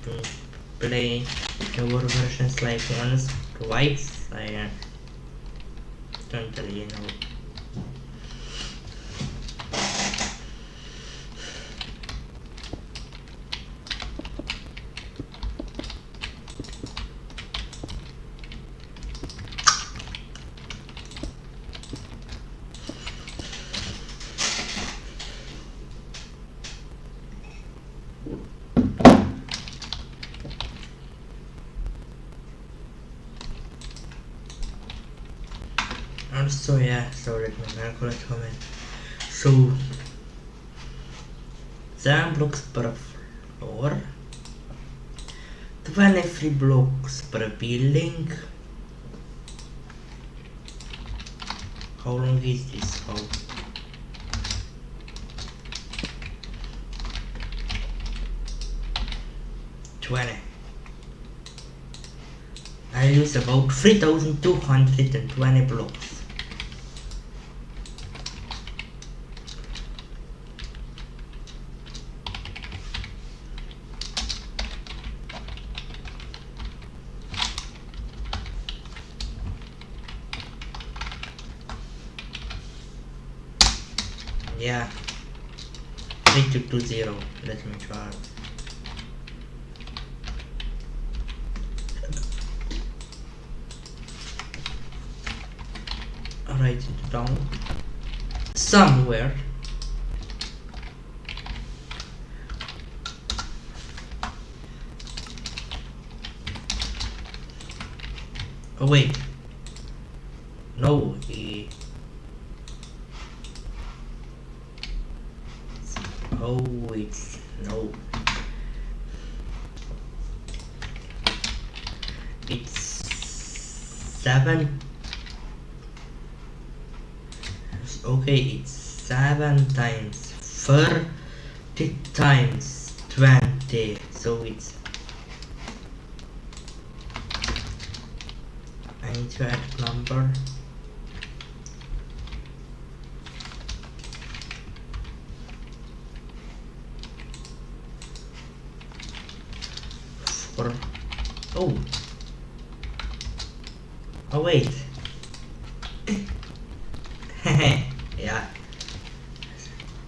play your versions like once, twice, I don't really know. So yeah, so let me calculate how many. So 7 blocks per floor, 23 blocks per building. How long is this? How? I use about 3,220 blocks. Yeah, 3220. Let me try. Write it down somewhere. Oh wait, no. Oh, it's no. It's 7. Okay, it's 7 times 30 times 20. So it's. I need to add number. Oh. Oh wait. Yeah.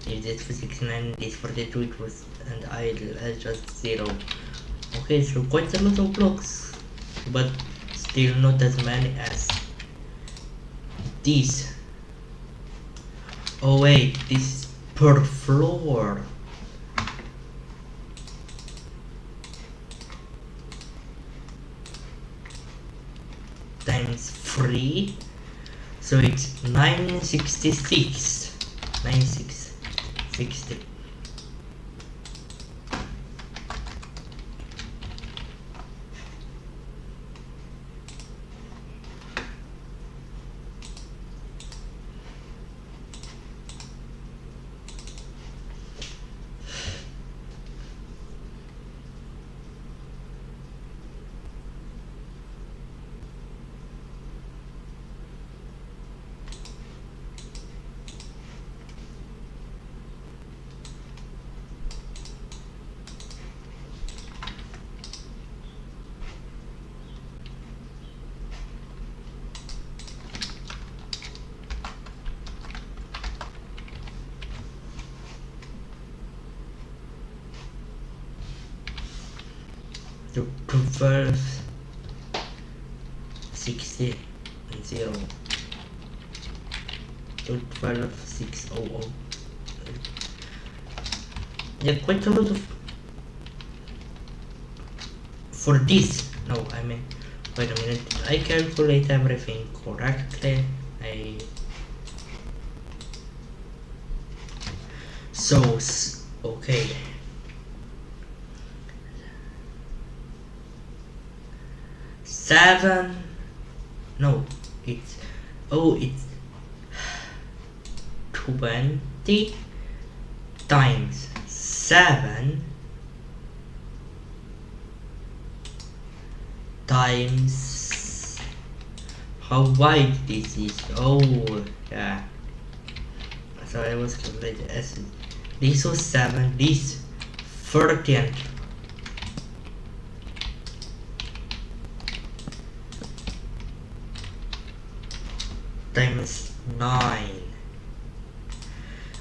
If this was 69, this 42, it was, and I just 0. Okay, so quite a lot of blocks, but still not as many as this. Oh wait, this is per floor. Times 3, so it's 966. 9660. To 1260 0 to 12600. Yeah, quite a lot of for this. No, I mean Wait a minute, did I calculate everything correctly? Okay. No, it's 20 times 7 times how wide this is. Oh yeah, so I was calculating as this was 7, this 13 times 9.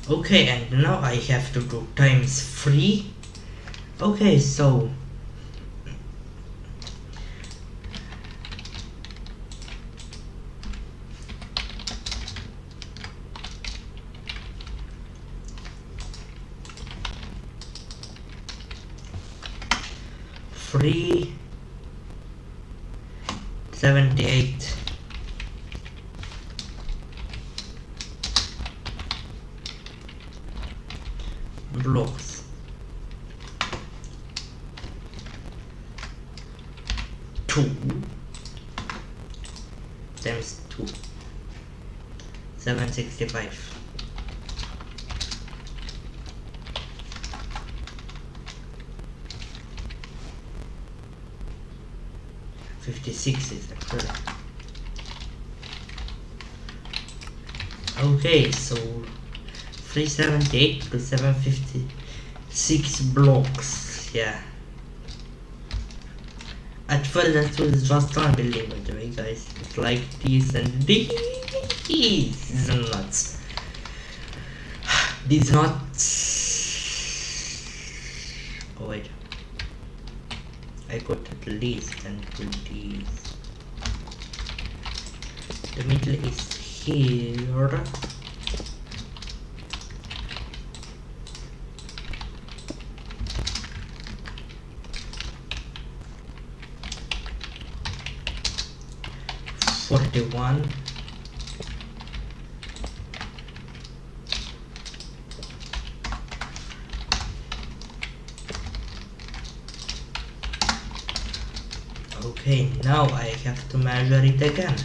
Okay, and now I have to do times 3. Okay, so three 78 blocks. Two times 2, 765. 56 is correct. Okay, so 378 to 756 blocks. Yeah. At first that was just one building, by the way, guys. It's like this and this is nuts. These nuts. Oh wait. I got at least and do these. The middle is here. $41. Okay, now I have to measure it again.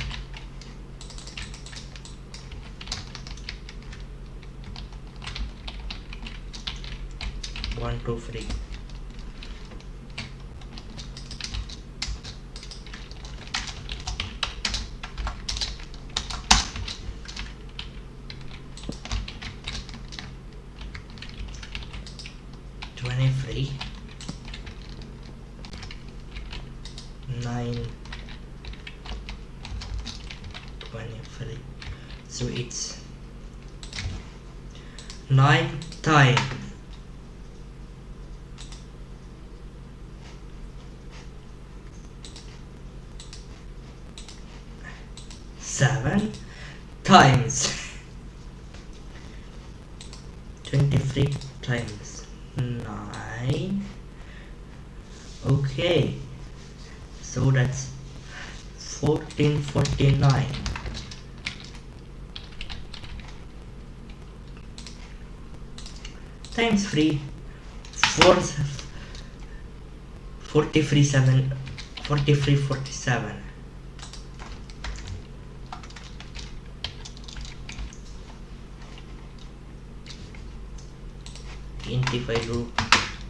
One, two, three. $23. 9, 23. So it's 9 times 7 times 23 times 9. Okay, so that's 1449 times 3 4347 25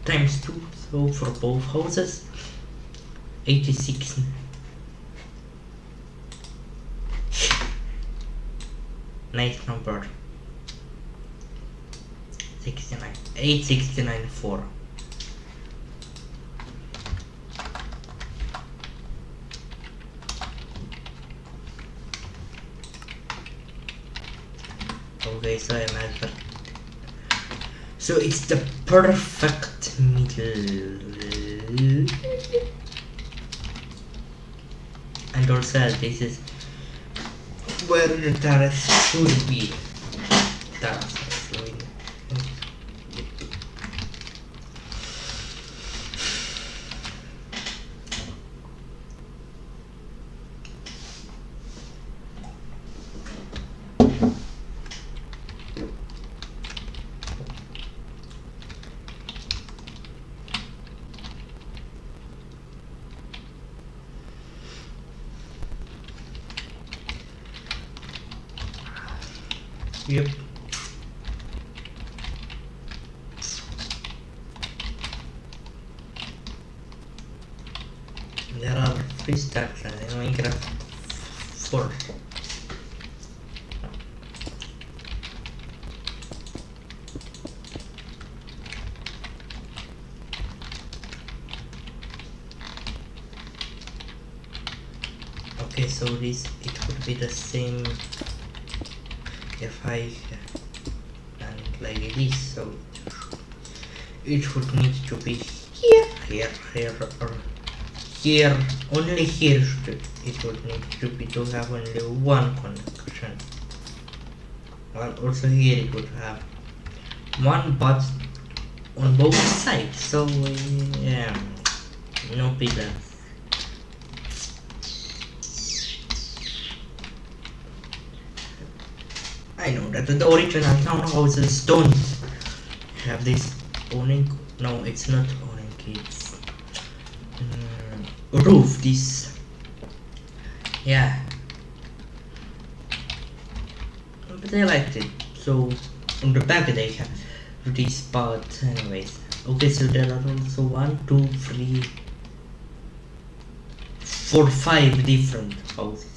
times 2, so for both houses 86. Nice number. 69, 869 4. Okay, so I measured. So it's the perfect middle. And also this is where the terrace should be. Yep. There are free starts in Minecraft 4. Okay, so this it would be the same if I done it like this, so it would need to be here, or here, only here it would need to be to have only one connection. Well, also here it would have one, but on both sides, so yeah, no pillars. I know that the original townhouses don't have this awning. No, it's not awning, it's roof. This, yeah, but I liked it. So on the back they have this part, anyways. Okay, so there are also 1, 2, 3, 4, 5 different houses.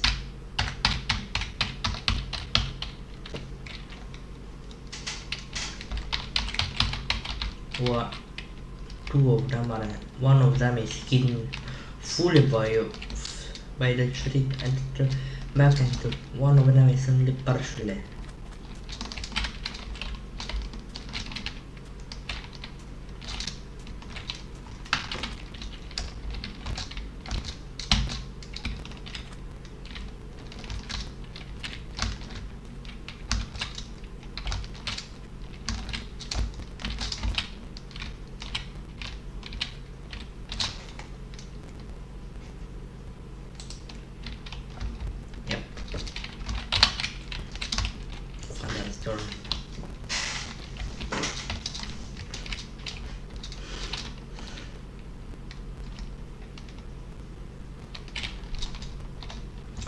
What? 2 of them are, one of them is hidden fully by the tree, and the back end, one of them is only partially.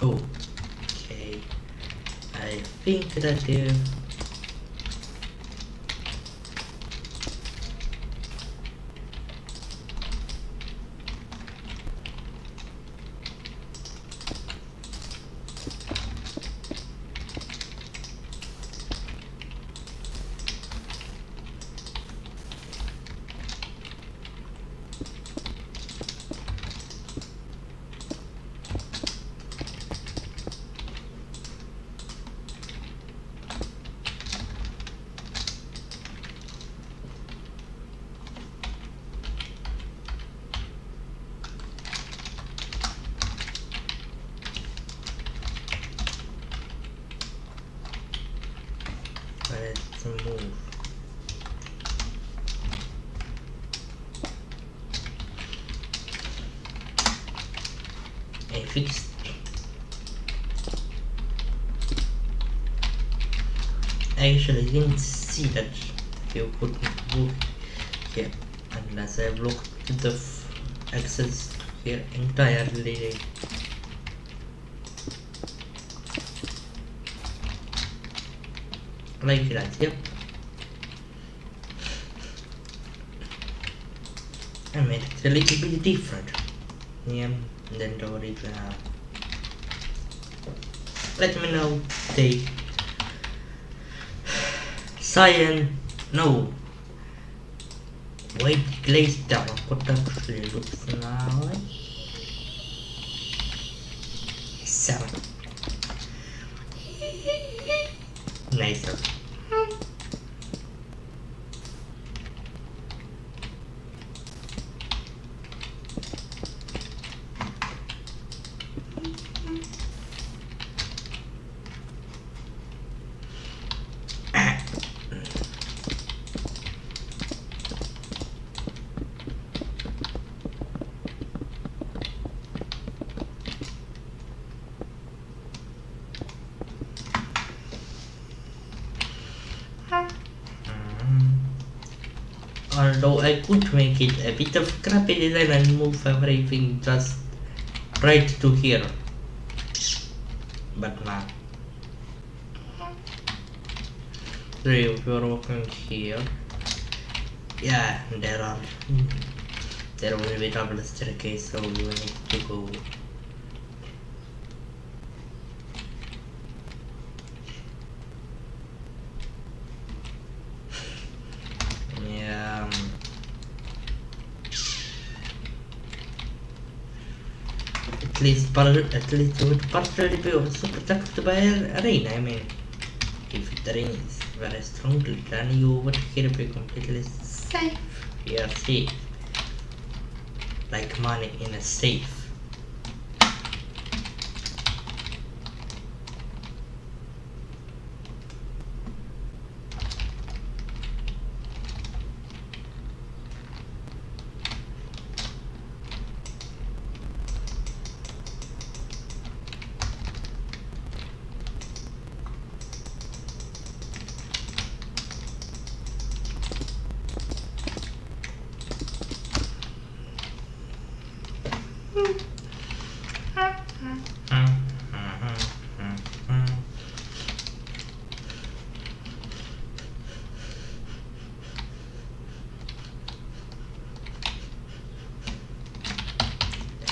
Okay, I think that let's move. I fixed. I actually didn't see that you couldn't move here unless I blocked the access here entirely. Like that, yep. I made it a little bit different, yeah, than the original. Let me know the cyan, no, white glazed down, what actually looks nice. So nicer. Although I could make it a bit of crappy design and move everything just right to here, but nah. So if you're walking here, yeah, there will be double staircase, so you need to go. Yeah. At least it would partially be also protected by rain. I mean, if the rain is very strongly, then you would here be completely safe. You are safe, like money in a safe.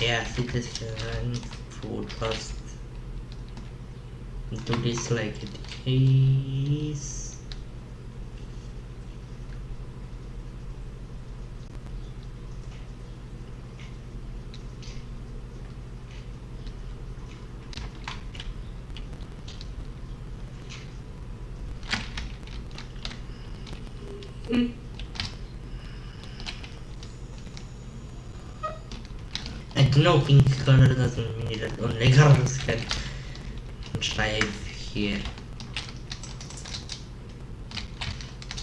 Yeah, citizen would first do this like it is. And no, pink color doesn't mean that only girls can drive here.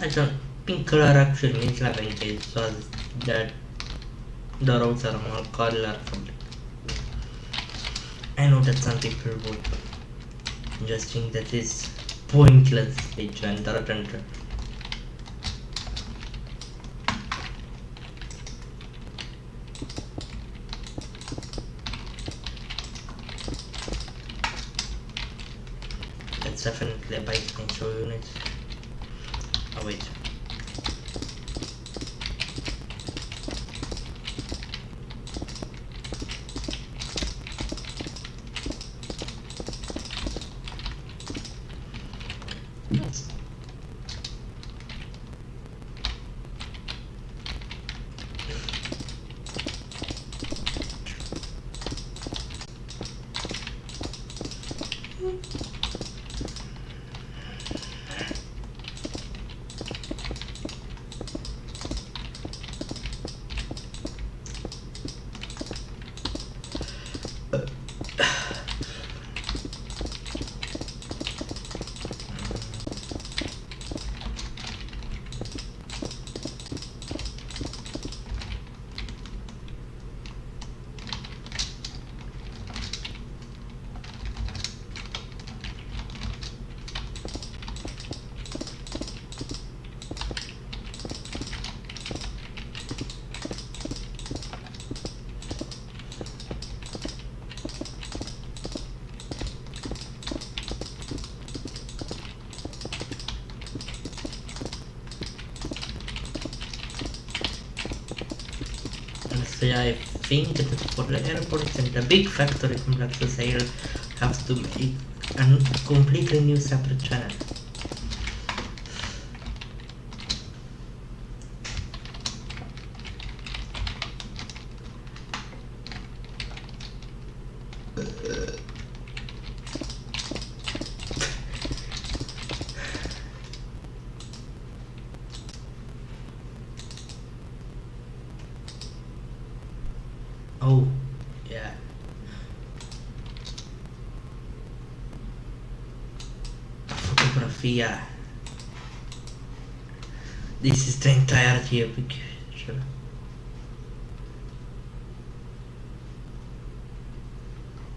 I don't. Pink color actually means lavender, so that the roads are more colorful. I know that some people would just think that is pointless, which and that's definitely a bike thing, so you need. Oh wait. Honestly, I think that for the airports and the big factory complexes, I'll have to make a completely new separate channel. Oh, yeah. Photography, yeah. This is the entirety of the picture.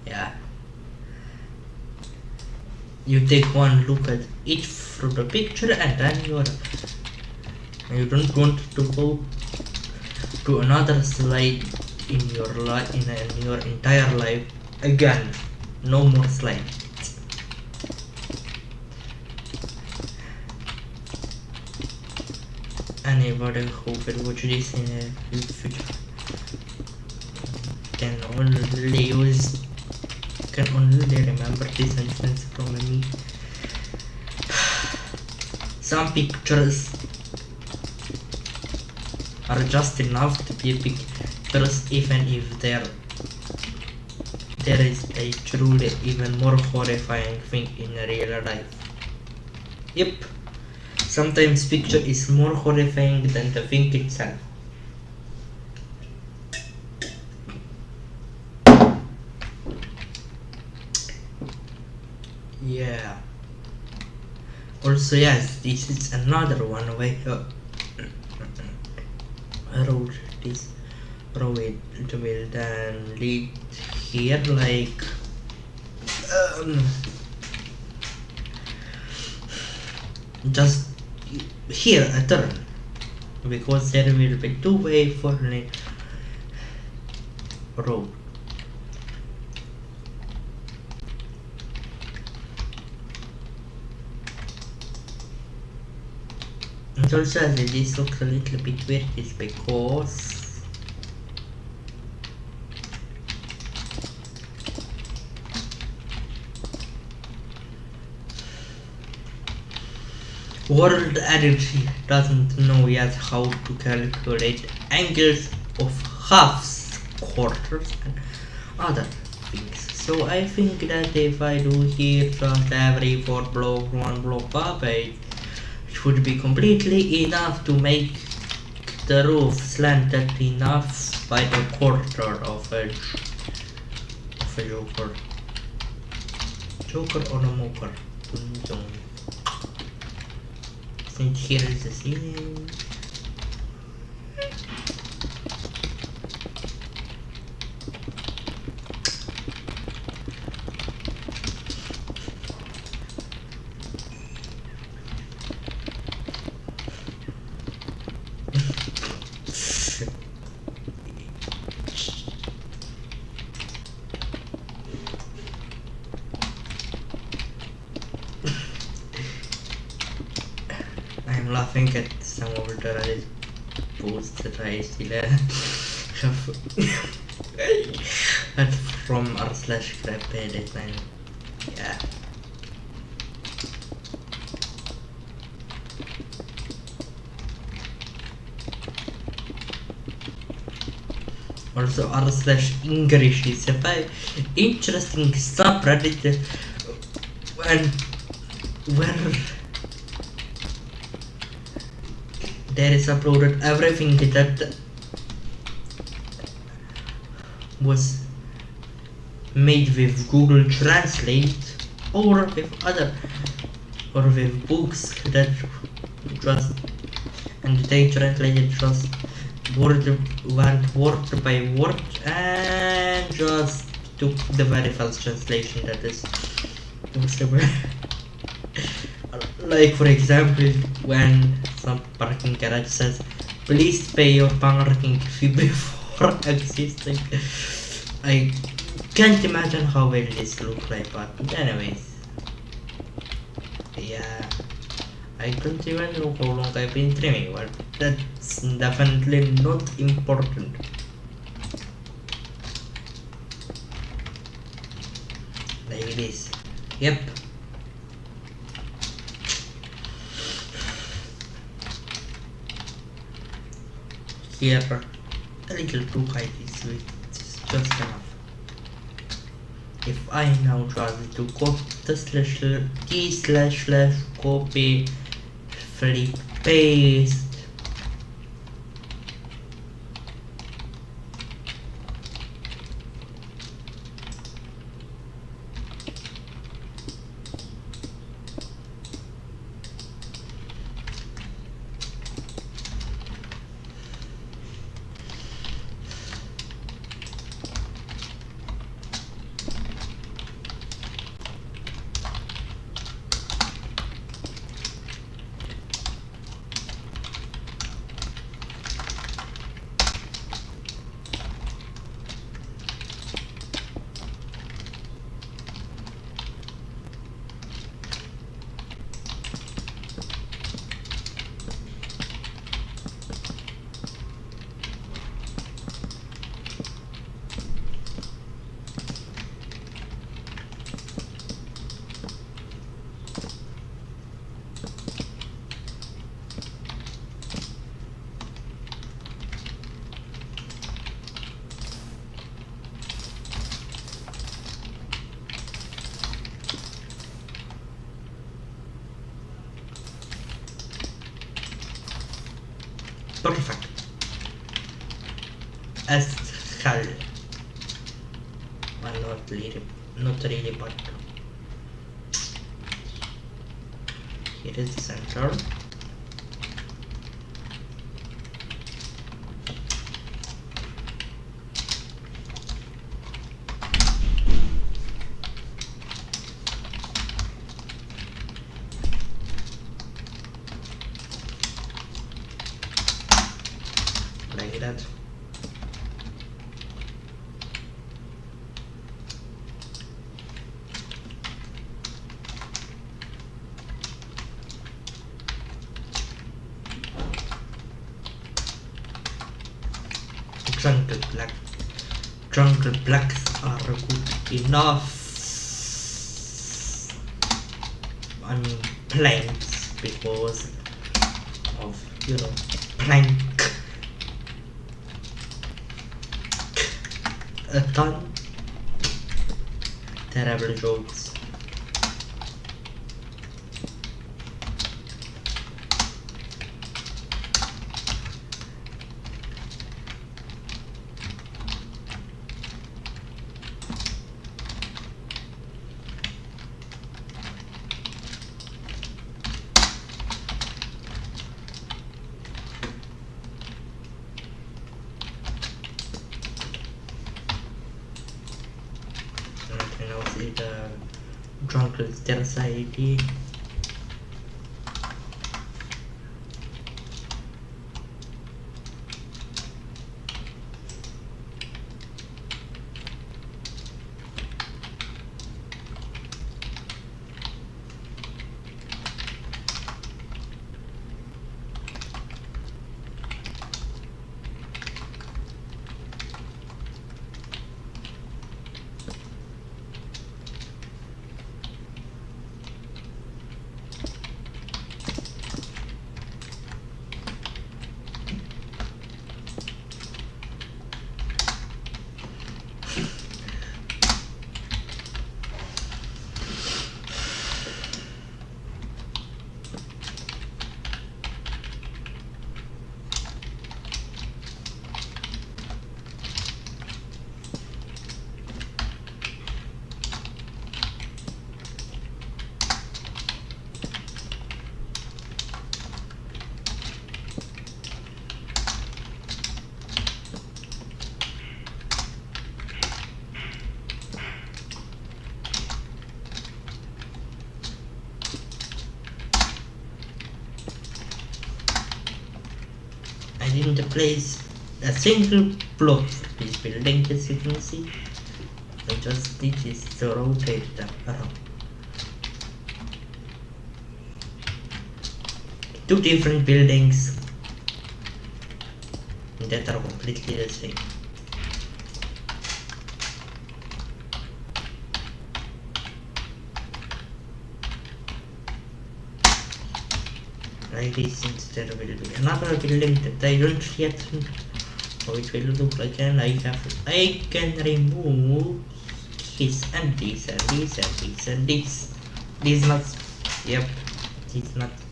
Yeah. You take one look at each from the picture and then you don't want to go to another slide in your life, in your entire life again. No more slides. anybody who will watch this in the future can only remember this sentence from me. Some pictures are just enough to be pictures, even if there is a truly even more horrifying thing in real life. Yep, sometimes picture is more horrifying than the thing itself. Yeah. Also, yes, this is another one way road this road will then lead here, like just here a turn, because there will be two-way 4-lane road. And also, as this looks a little bit weird, is because World Energy doesn't know yet how to calculate angles of halves, quarters, and other things. So I think that if I do here just every 4 block, 1 block up, it would be completely enough to make the roof slanted enough by the quarter of a joker or a moker. Since here is the ceiling. I'm laughing at some of the posts that I still have had from r/crap design. Yeah. Also r/English is a very interesting subreddit where there is uploaded everything that was made with Google Translate or with books that just, and they translated just word by word and just took the very first translation that is possible. Like, for example, when some parking garage says, please pay your parking fee before existing. I can't imagine how well this looks like, but anyways. Yeah, I don't even know how long I've been trimming, but that's definitely not important. Like this. Yep. Here, a little too high this way, it's just enough. If I now try to copy the //copy, flip, paste, 45. As hell. Well, not really, but here is the center. Like that. Jungle blacks are good enough on planks because of, you know, plank. A ton. Terrible jokes. The Drunken Society. I didn't place a single block for this building, as you can see. I just did this to rotate them around. Two different buildings that are completely the same. Like this, instead will be another building that I don't yet know how it will look like, and I can remove this and this and this and this and this. These nuts. Yep, these nuts.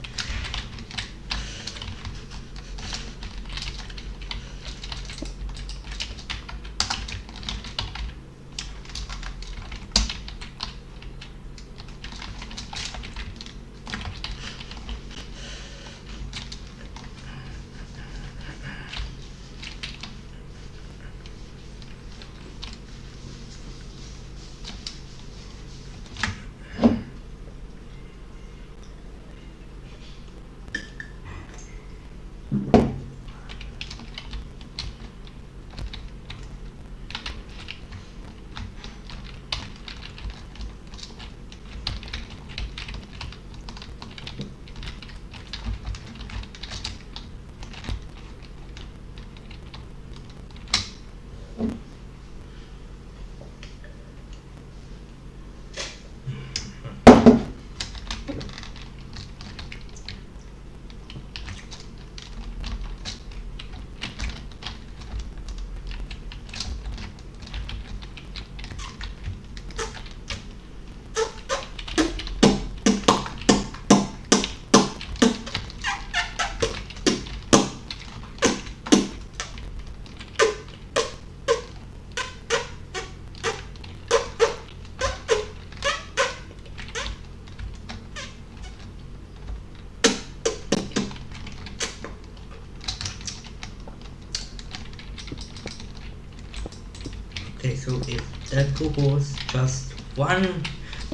So if that goes just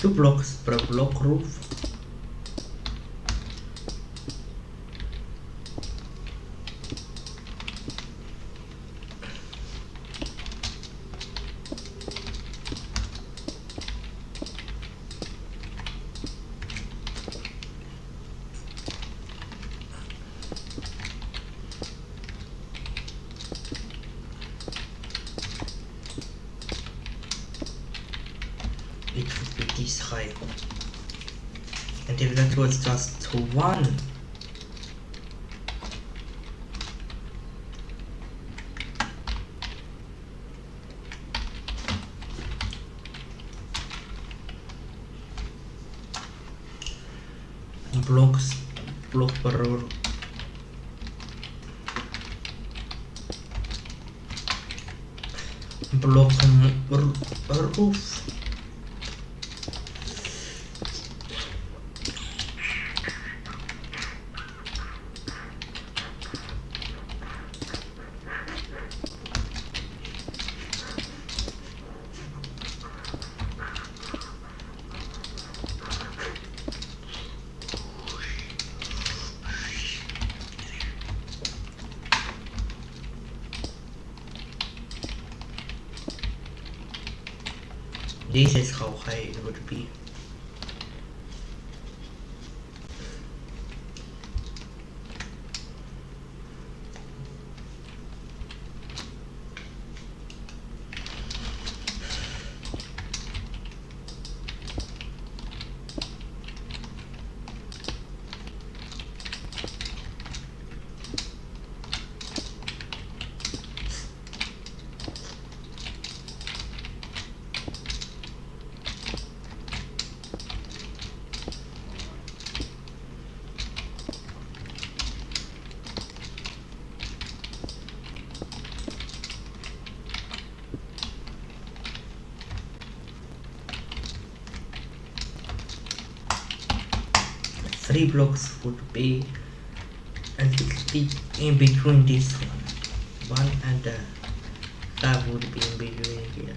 2 blocks per block roof, it would be this high. And if that was just 1, block per block roof, this is how high it would be. Three blocks would be a little bit in between this one and 5 would be in between here.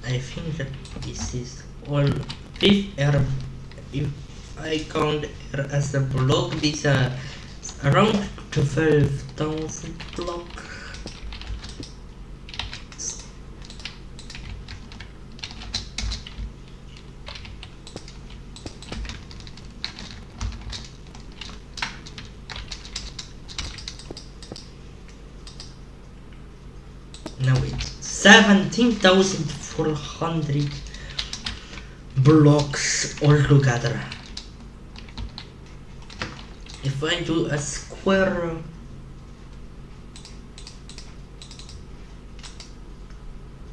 I think that this is all. If I count error as a block, these are around 12,000 block. Now it's 17,400 blocks altogether. If I do a square,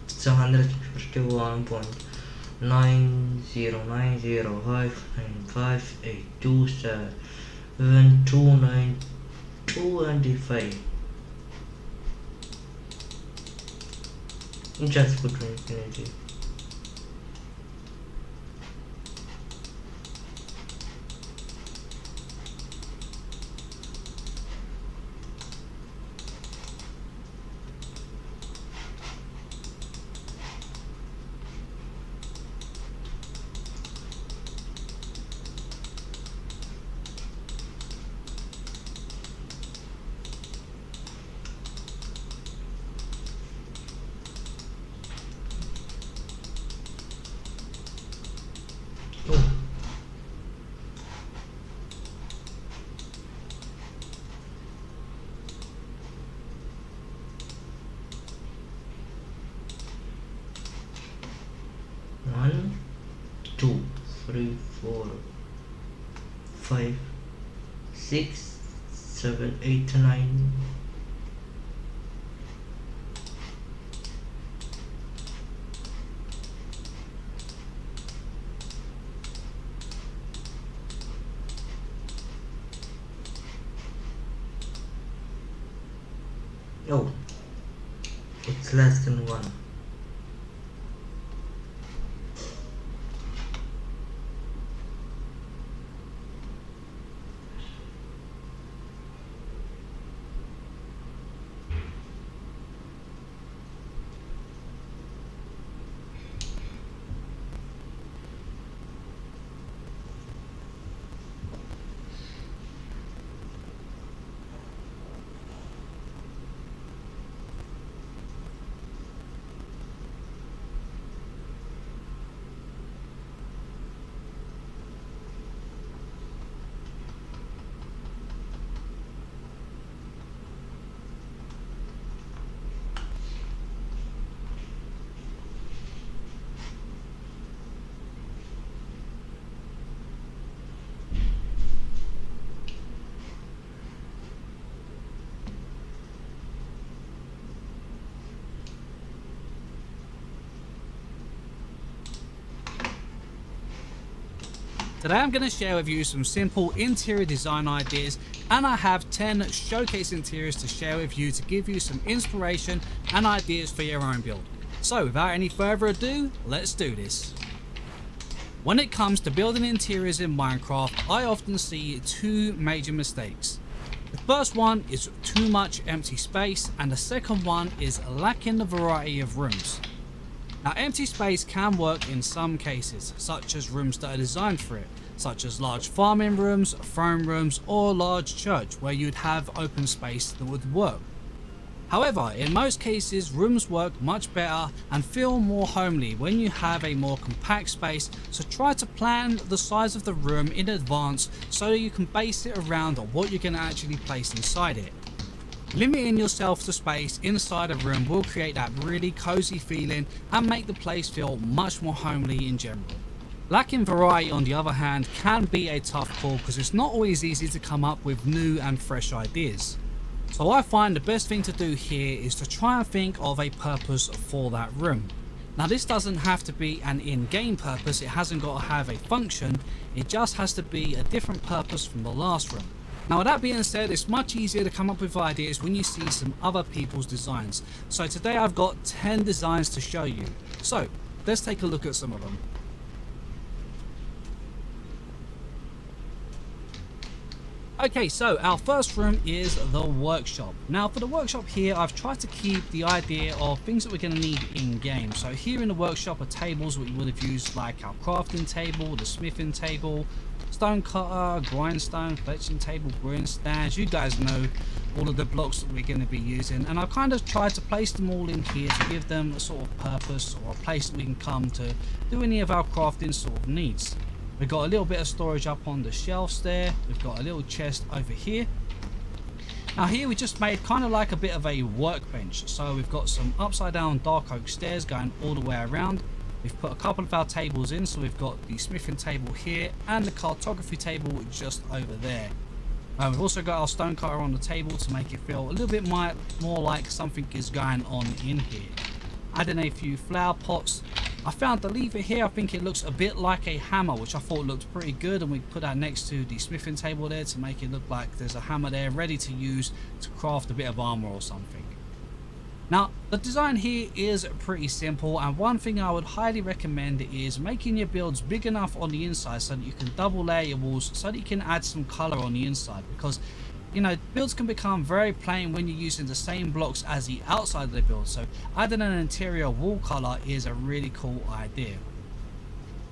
it's 151.909059582729225. Just put infinity. 2, 3, 4, 5, 6, 7, 8, 9. Oh, it's less than 1. Today I'm going to share with you some simple interior design ideas, and I have 10 showcase interiors to share with you to give you some inspiration and ideas for your own build. So without any further ado, let's do this. When it comes to building interiors in Minecraft, I often see two major mistakes. The first one is too much empty space, and the second one is lacking the variety of rooms. Now, empty space can work in some cases, such as rooms that are designed for it, such as large farming rooms, throne rooms, or large church where you'd have open space that would work. However, in most cases, rooms work much better and feel more homely when you have a more compact space, so try to plan the size of the room in advance so that you can base it around what you're going to actually place inside it. Limiting yourself to space inside a room will create that really cozy feeling and make the place feel much more homely in general. Lacking variety, on the other hand, can be a tough call because it's not always easy to come up with new and fresh ideas. So I find the best thing to do here is to try and think of a purpose for that room. Now, this doesn't have to be an in-game purpose, it hasn't got to have a function, it just has to be a different purpose from the last room. Now, with that being said, it's much easier to come up with ideas when you see some other people's designs. So today I've got 10 designs to show you. So let's take a look at some of them. Okay, so our first room is the workshop. Now, for the workshop here, I've tried to keep the idea of things that we're going to need in game. So here in the workshop are tables what you would have used, like our crafting table, the smithing table, stone cutter, grindstone, fletching table, brewing stands. You guys know all of the blocks that we're going to be using, and I've kind of tried to place them all in here to give them a sort of purpose or a place that we can come to do any of our crafting sort of needs. We've got a little bit of storage up on the shelves there. We've got a little chest over here. Now here we just made kind of like a bit of a workbench. So we've got some upside down dark oak stairs going all the way around. We've put a couple of our tables in, so we've got the smithing table here and the cartography table just over there. We've also got our stone cutter on the table to make it feel a little bit more like something is going on in here. Adding a few flower pots. I found the lever here, I think it looks a bit like a hammer, which I thought looked pretty good, and we put that next to the smithing table there to make it look like there's a hammer there ready to use to craft a bit of armor or something. Now, the design here is pretty simple, and one thing I would highly recommend is making your builds big enough on the inside so that you can double layer your walls so that you can add some color on the inside, because you know, builds can become very plain when you're using the same blocks as the outside of the build, so adding an interior wall color is a really cool idea.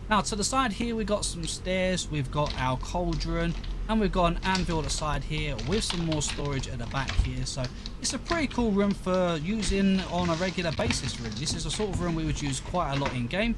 Now to the side here we've got some stairs, we've got our cauldron, and we've got an anvil at the side here with some more storage at the back here. So it's a pretty cool room for using on a regular basis really. This is a sort of room we would use quite a lot in game.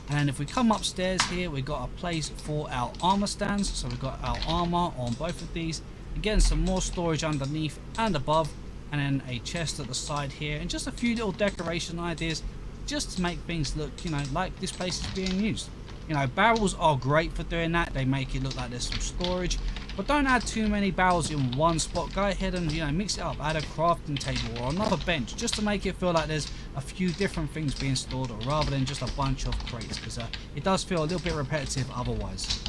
And if we come upstairs here, we've got a place for our armor stands, so we've got our armor on both of these. Again, some more storage underneath and above, and then a chest at the side here, and just a few little decoration ideas just to make things look, you know, like this place is being used. You know, barrels are great for doing that. They make it look like there's some storage, but don't add too many barrels in one spot. Go ahead and, you know, mix it up. Add a crafting table or another bench just to make it feel like there's a few different things being stored rather than just a bunch of crates, because it does feel a little bit repetitive otherwise.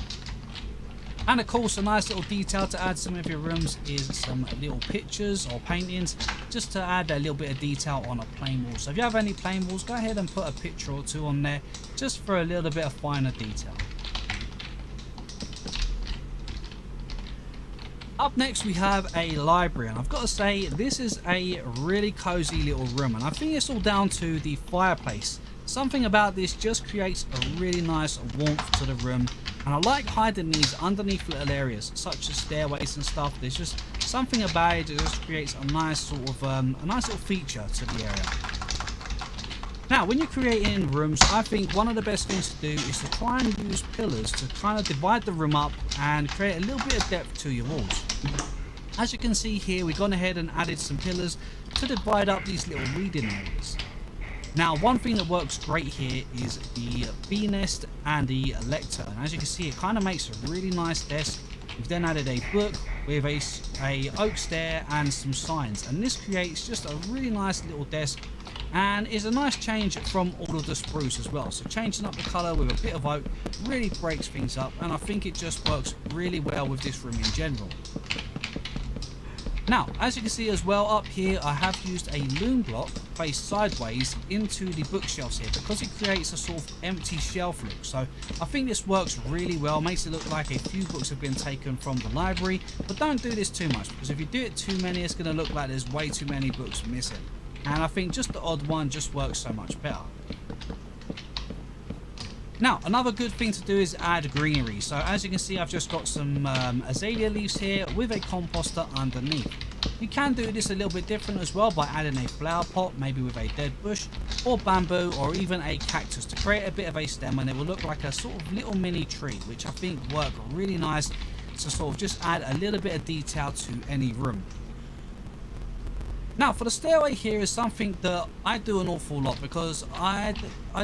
And of course, a nice little detail to add some of your rooms is some little pictures or paintings, just to add a little bit of detail on a plain wall. So if you have any plain walls, go ahead and put a picture or two on there, just for a little bit of finer detail. Up next we have a library, and I've got to say this is a really cozy little room, and I think it's all down to the fireplace. Something about this just creates a really nice warmth to the room, and I like hiding these underneath little areas such as stairways and stuff. There's just something about it that just creates a nice sort of a nice little feature to the area. Now, when you're creating rooms, I think one of the best things to do is to try and use pillars to kind of divide the room up and create a little bit of depth to your walls. As you can see here, we've gone ahead and added some pillars to divide up these little reading areas. Now, one thing that works great here is the bee nest and the lectern. And as you can see, it kind of makes a really nice desk. We've then added a book with a oak stair and some signs, and this creates just a really nice little desk, and is a nice change from all of the spruce as well. So changing up the colour with a bit of oak really breaks things up, and I think it just works really well with this room in general. Now, as you can see as well, up here I have used a loom block placed sideways into the bookshelves here, because it creates a sort of empty shelf look. So I think this works really well, makes it look like a few books have been taken from the library, but don't do this too much, because if you do it too many, it's going to look like there's way too many books missing. And I think just the odd one just works so much better. Now, another good thing to do is add greenery. So as you can see, I've just got some azalea leaves here with a composter underneath. You can do this a little bit different as well by adding a flower pot, maybe with a dead bush, or bamboo, or even a cactus to create a bit of a stem, and it will look like a sort of little mini tree, which I think work really nice to sort of just add a little bit of detail to any room. Now, for the stairway here is something that I do an awful lot, because I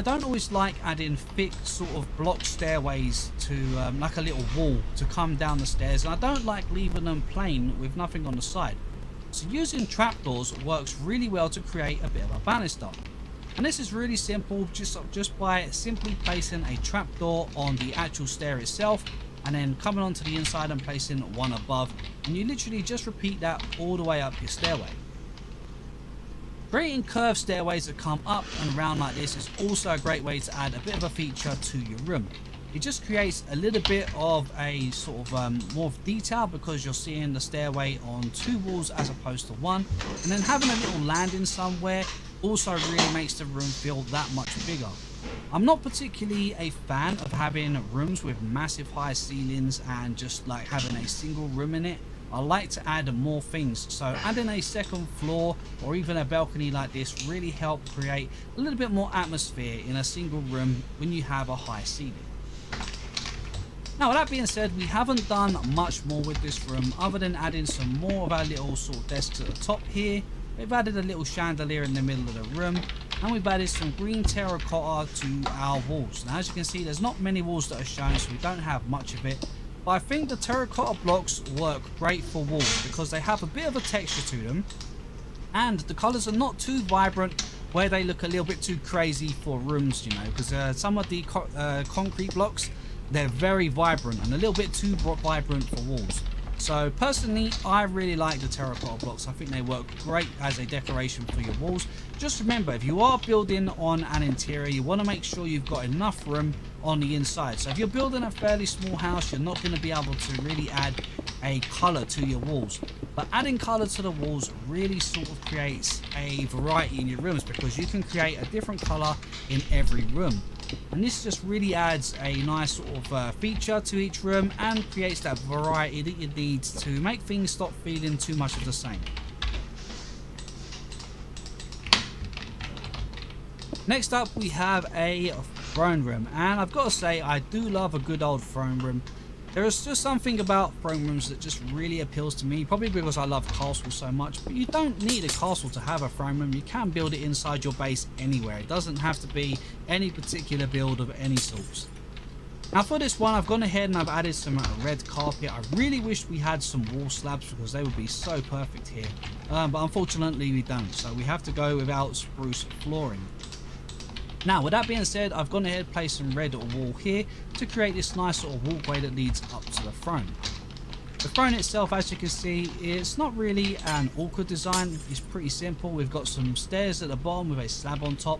don't always like adding thick sort of block stairways to like a little wall to come down the stairs, and I don't like leaving them plain with nothing on the side. So using trapdoors works really well to create a bit of a banister. And this is really simple, just by simply placing a trapdoor on the actual stair itself, and then coming onto the inside and placing one above, and you literally just repeat that all the way up your stairway. Creating curved stairways that come up and around like this is also a great way to add a bit of a feature to your room. It just creates a little bit of a sort of more of detail, because you're seeing the stairway on two walls as opposed to one, and then having a little landing somewhere also really makes the room feel that much bigger. I'm not particularly a fan of having rooms with massive high ceilings and just like having a single room in it. I like to add more things, so adding a second floor or even a balcony like this really help create a little bit more atmosphere in a single room when you have a high ceiling. Now, with that being said, we haven't done much more with this room other than adding some more of our little sort of desks at the top here. We've added a little chandelier in the middle of the room, and we've added some green terracotta to our walls. Now, as you can see, there's not many walls that are shown, so we don't have much of it. But I think the terracotta blocks work great for walls because they have a bit of a texture to them, and the colours are not too vibrant where they look a little bit too crazy for rooms, you know, because some of the concrete blocks, they're very vibrant and a little bit too vibrant for walls. So personally, I really like the terracotta blocks. I think they work great as a decoration for your walls. Just remember, if you are building on an interior, you want to make sure you've got enough room on the inside. So if you're building a fairly small house, you're not going to be able to really add a color to your walls. But adding color to the walls really sort of creates a variety in your rooms, because you can create a different color in every room. And this just really adds a nice sort of feature to each room and creates that variety that you need to make things stop feeling too much of the same. Next up, we have a throne room, and I've got to say, I do love a good old throne room. There is just something about throne rooms that just really appeals to me, probably because I love castles so much. But you don't need a castle to have a throne room. You can build it inside your base anywhere. It doesn't have to be any particular build of any sorts. Now for this one, I've gone ahead and I've added some red carpet. I really wish we had some wall slabs because they would be so perfect here. But unfortunately we don't. So we have to go without spruce flooring. Now with that being said, I've gone ahead and placed some red wall here to create this nice sort of walkway that leads up to the throne. The throne itself, as you can see, it's not really an awkward design. It's pretty simple. We've got some stairs at the bottom with a slab on top,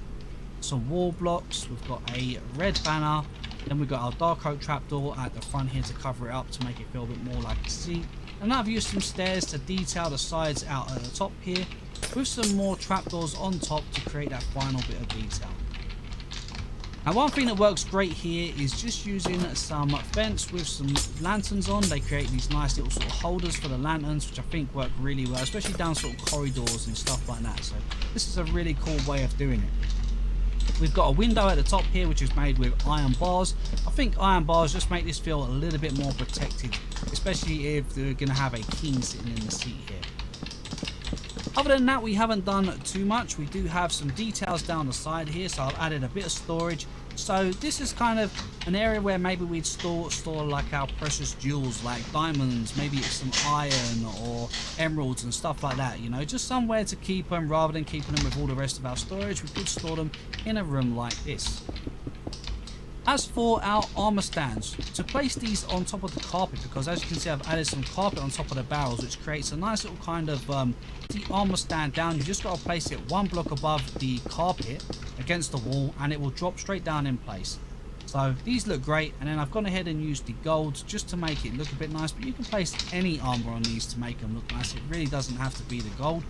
some wall blocks, we've got a red banner, then we've got our dark oak trapdoor at the front here to cover it up to make it feel a bit more like a seat. And I've used some stairs to detail the sides out at the top here with some more trapdoors on top to create that final bit of detail. Now one thing that works great here is just using some fence with some lanterns on. They create these nice little sort of holders for the lanterns, which I think work really well, especially down sort of corridors and stuff like that. So this is a really cool way of doing it. We've got a window at the top here which is made with iron bars. I think iron bars just make this feel a little bit more protected, especially if they're going to have a king sitting in the seat here. Other than that, we haven't done too much. We do have some details down the side here, so I've added a bit of storage. So this is kind of an area where maybe we'd store like our precious jewels, like diamonds, maybe it's some iron or emeralds and stuff like that, you know, just somewhere to keep them rather than keeping them with all the rest of our storage. We could store them in a room like this. As for our armor stands, to place these on top of the carpet, because as you can see I've added some carpet on top of the barrels, which creates a nice little kind of the armor stand down. You just got to place it one block above the carpet against the wall and it will drop straight down in place. So these look great, and then I've gone ahead and used the gold just to make it look a bit nice, but you can place any armor on these to make them look nice. It really doesn't have to be the gold.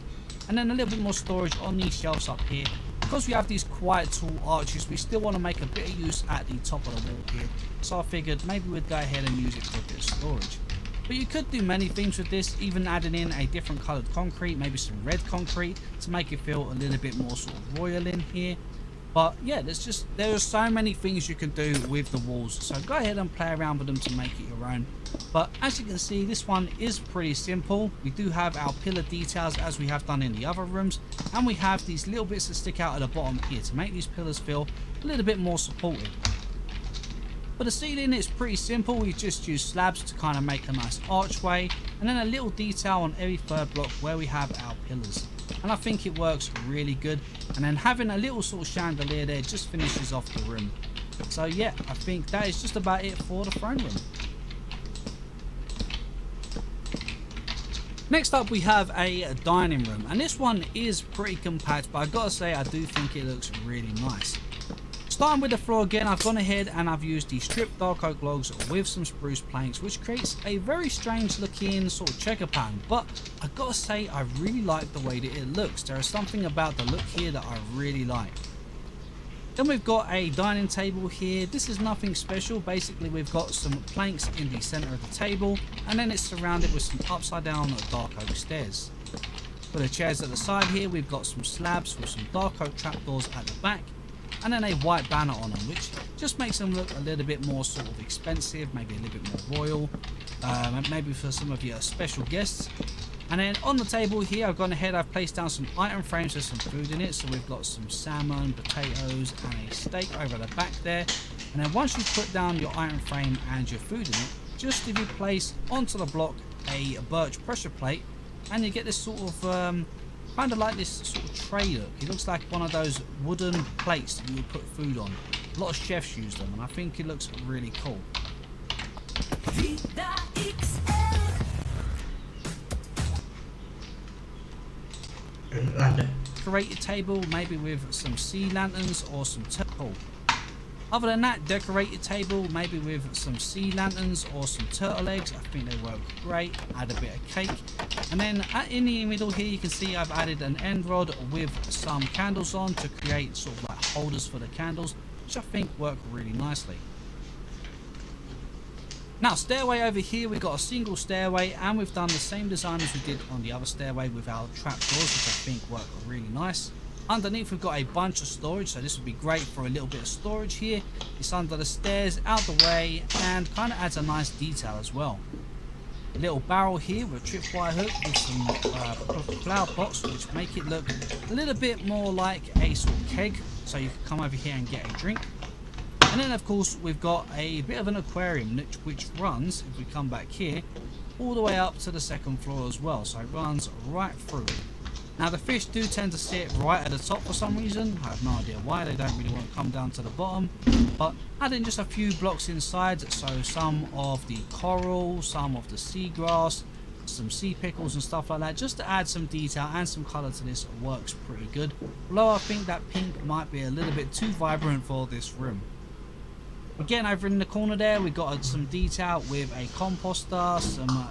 And then a little bit more storage on these shelves up here. Because we have these quite tall arches, we still want to make a bit of use at the top of the wall here. So I figured maybe we'd go ahead and use it for a bit of storage. But you could do many things with this, even adding in a different coloured concrete, maybe some red concrete to make it feel a little bit more sort of royal in here. But yeah, there are so many things you can do with the walls, so go ahead and play around with them to make it your own. But as you can see, this one is pretty simple. We do have our pillar details as we have done in the other rooms, and we have these little bits that stick out at the bottom here to make these pillars feel a little bit more supported. For the ceiling, it's pretty simple. We just use slabs to kind of make a nice archway, and then a little detail on every third block where we have our pillars. And I think it works really good, and then having a little sort of chandelier there just finishes off the room. So yeah, I think that is just about it for the throne room. Next up we have a dining room, and this one is pretty compact, but I gotta say I do think it looks really nice. Starting with the floor again, I've gone ahead and I've used the stripped dark oak logs with some spruce planks, which creates a very strange looking sort of checker pattern, but I gotta say I really like the way that it looks. There is something about the look here that I really like. Then we've got a dining table here. This is nothing special. Basically we've got some planks in the center of the table, and then it's surrounded with some upside down dark oak stairs. For the chairs at the side here, we've got some slabs with some dark oak trapdoors at the back, and then a white banner on them, which just makes them look a little bit more sort of expensive, maybe a little bit more royal, maybe for some of your special guests. And then on the table here, I've gone ahead, I've placed down some item frames with some food in it. So we've got some salmon, potatoes, and a steak over the back there. And then once you put down your item frame and your food in it, just if you place onto the block a birch pressure plate, and you get this sort of kind of like this sort of tray look. It looks like one of those wooden plates that you would put food on. A lot of chefs use them, and I think it looks really cool. Decorate your table maybe with some sea lanterns or some turtle. Other than that, decorate your table maybe with some sea lanterns or some turtle eggs. I think they work great. Add a bit of cake. And then in the middle here, you can see I've added an end rod with some candles on to create sort of like holders for the candles, which I think work really nicely. Now, stairway over here, we've got a single stairway, and we've done the same design as we did on the other stairway with our trapdoors, which I think work really nice. Underneath, we've got a bunch of storage, so this would be great for a little bit of storage here. It's under the stairs, out the way, and kind of adds a nice detail as well. A little barrel here with a tripwire hook with some flower pots, which make it look a little bit more like a sort of keg, so you can come over here and get a drink. And And then of course we've got a bit of an aquarium which runs, if we come back here, all the way up to the second floor as well. So it runs right through. Now the fish do tend to sit right at the top for some reason. I have no idea why. They don't really want to come down to the bottom. But adding just a few blocks inside, so some of the coral, some of the seagrass, some sea pickles and stuff like that, just to add some detail and some colour to this, works pretty good. Although I think that pink might be a little bit too vibrant for this room. Again, over in the corner there, we got some detail with a composter, some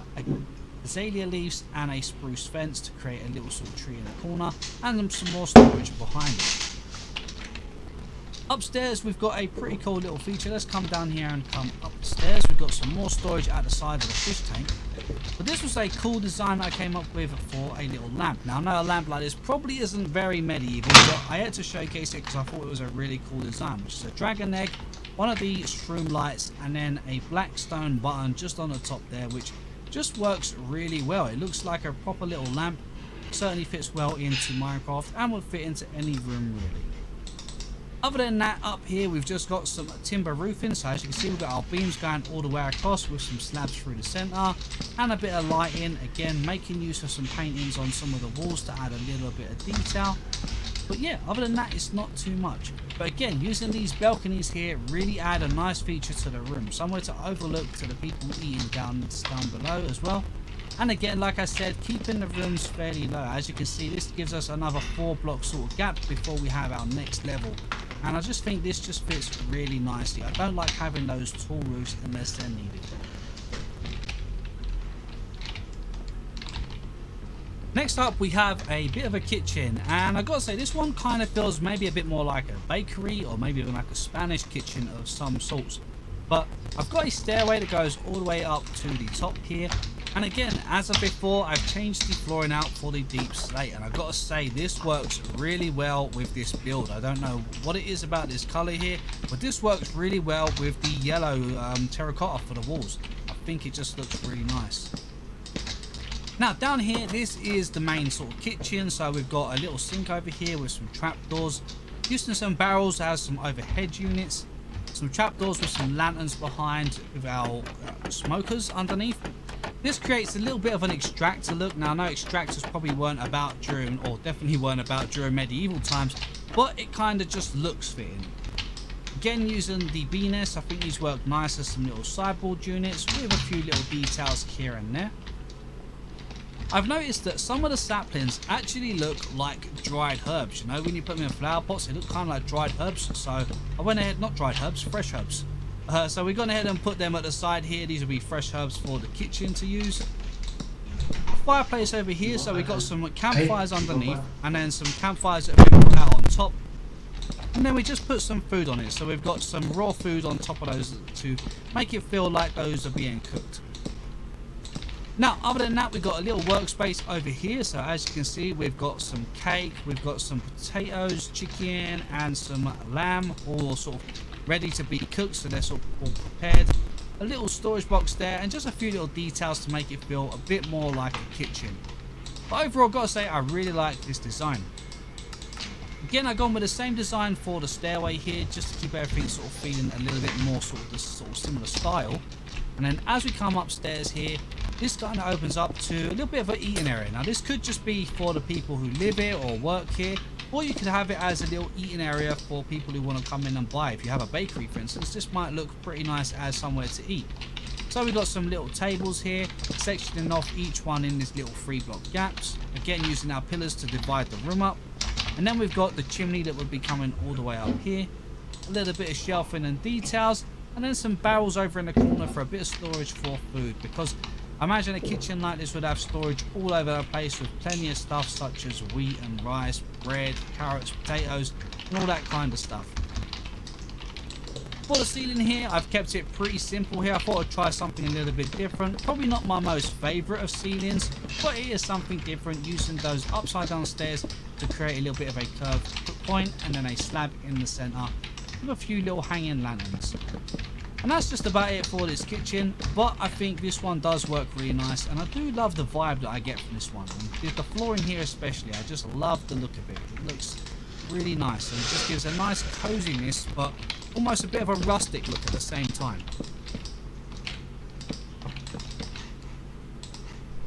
azalea leaves and a spruce fence to create a little sort of tree in the corner, and some more storage behind it. Upstairs we've got a pretty cool little feature. Let's come down here and come up the stairs. We've got some more storage at the side of the fish tank. But this was a cool design I came up with for a little lamp. Now I know a lamp like this probably isn't very medieval, but I had to showcase it because I thought it was a really cool design, which is a dragon egg, one of the shroom lights, and then a black stone button just on the top there, which just works really well. It looks like a proper little lamp. Certainly fits well into Minecraft and would fit into any room really. Other than that, up here we've just got some timber roofing, so as you can see we've got our beams going all the way across with some slabs through the centre and a bit of lighting, again making use of some paintings on some of the walls to add a little bit of detail. But yeah, other than that it's not too much. But again, using these balconies here really add a nice feature to the room, somewhere to overlook to the people eating down below as well. And again, like I said, keeping the rooms fairly low. As you can see, this gives us another 4 block sort of gap before we have our next level. And I just think this just fits really nicely. I don't like having those tall roofs unless they're needed. Next up we have a bit of a kitchen, and I gotta say this one kind of feels maybe a bit more like a bakery or maybe even like a Spanish kitchen of some sorts. But I've got a stairway that goes all the way up to the top here, and again, as of before, I've changed the flooring out for the deep slate, and I've got to say this works really well with this build. I don't know what it is about this colour here, but this works really well with the yellow terracotta for the walls. I think it just looks really nice. Now down here, this is the main sort of kitchen, so we've got a little sink over here with some trapdoors, using some barrels as some overhead units, some trapdoors with some lanterns behind with our smokers underneath. This creates a little bit of an extractor look. Now I know extractors probably weren't about during, or definitely weren't about during medieval times, but it kind of just looks fitting. Again, using the bee nest, I think these work nice as some little sideboard units with a few little details here and there. I've noticed that some of the saplings actually look like dried herbs. You know, when you put them in flower pots, they look kind of like dried herbs. So I went ahead, not dried herbs, fresh herbs. So we've gone ahead and put them at the side here. These will be fresh herbs for the kitchen to use. Fireplace over here, so we've got some campfires underneath, and then some campfires that have been put out on top. And then we just put some food on it, so we've got some raw food on top of those to make it feel like those are being cooked. Now, other than that, we've got a little workspace over here. So as you can see, we've got some cake, we've got some potatoes, chicken, and some lamb, all sort of ready to be cooked, so they're sort of all prepared. A little storage box there, and just a few little details to make it feel a bit more like a kitchen. But overall, I've got to say, I really like this design. Again, I've gone with the same design for the stairway here, just to keep everything sort of feeling a little bit more sort of this sort of similar style. And then as we come upstairs here, this kind of opens up to a little bit of an eating area. Now this could just be for the people who live here or work here, or you could have it as a little eating area for people who want to come in and buy. If you have a bakery, for instance, this might look pretty nice as somewhere to eat. So we've got some little tables here, sectioning off each one in this little 3-block gaps. Again, using our pillars to divide the room up. And then we've got the chimney that would be coming all the way up here. A little bit of shelving and details. And then some barrels over in the corner for a bit of storage for food, because I imagine a kitchen like this would have storage all over the place with plenty of stuff such as wheat and rice, bread, carrots, potatoes, and all that kind of stuff. For the ceiling here, I've kept it pretty simple here. I thought I'd try something a little bit different. Probably not my most favourite of ceilings, but it is something different, using those upside down stairs to create a little bit of a curved point, and then a slab in the centre with a few little hanging lanterns. And that's just about it for this kitchen, but I think this one does work really nice, and I do love the vibe that I get from this one. And the flooring here especially, I just love the look of it. It looks really nice, and it just gives a nice coziness, but almost a bit of a rustic look at the same time.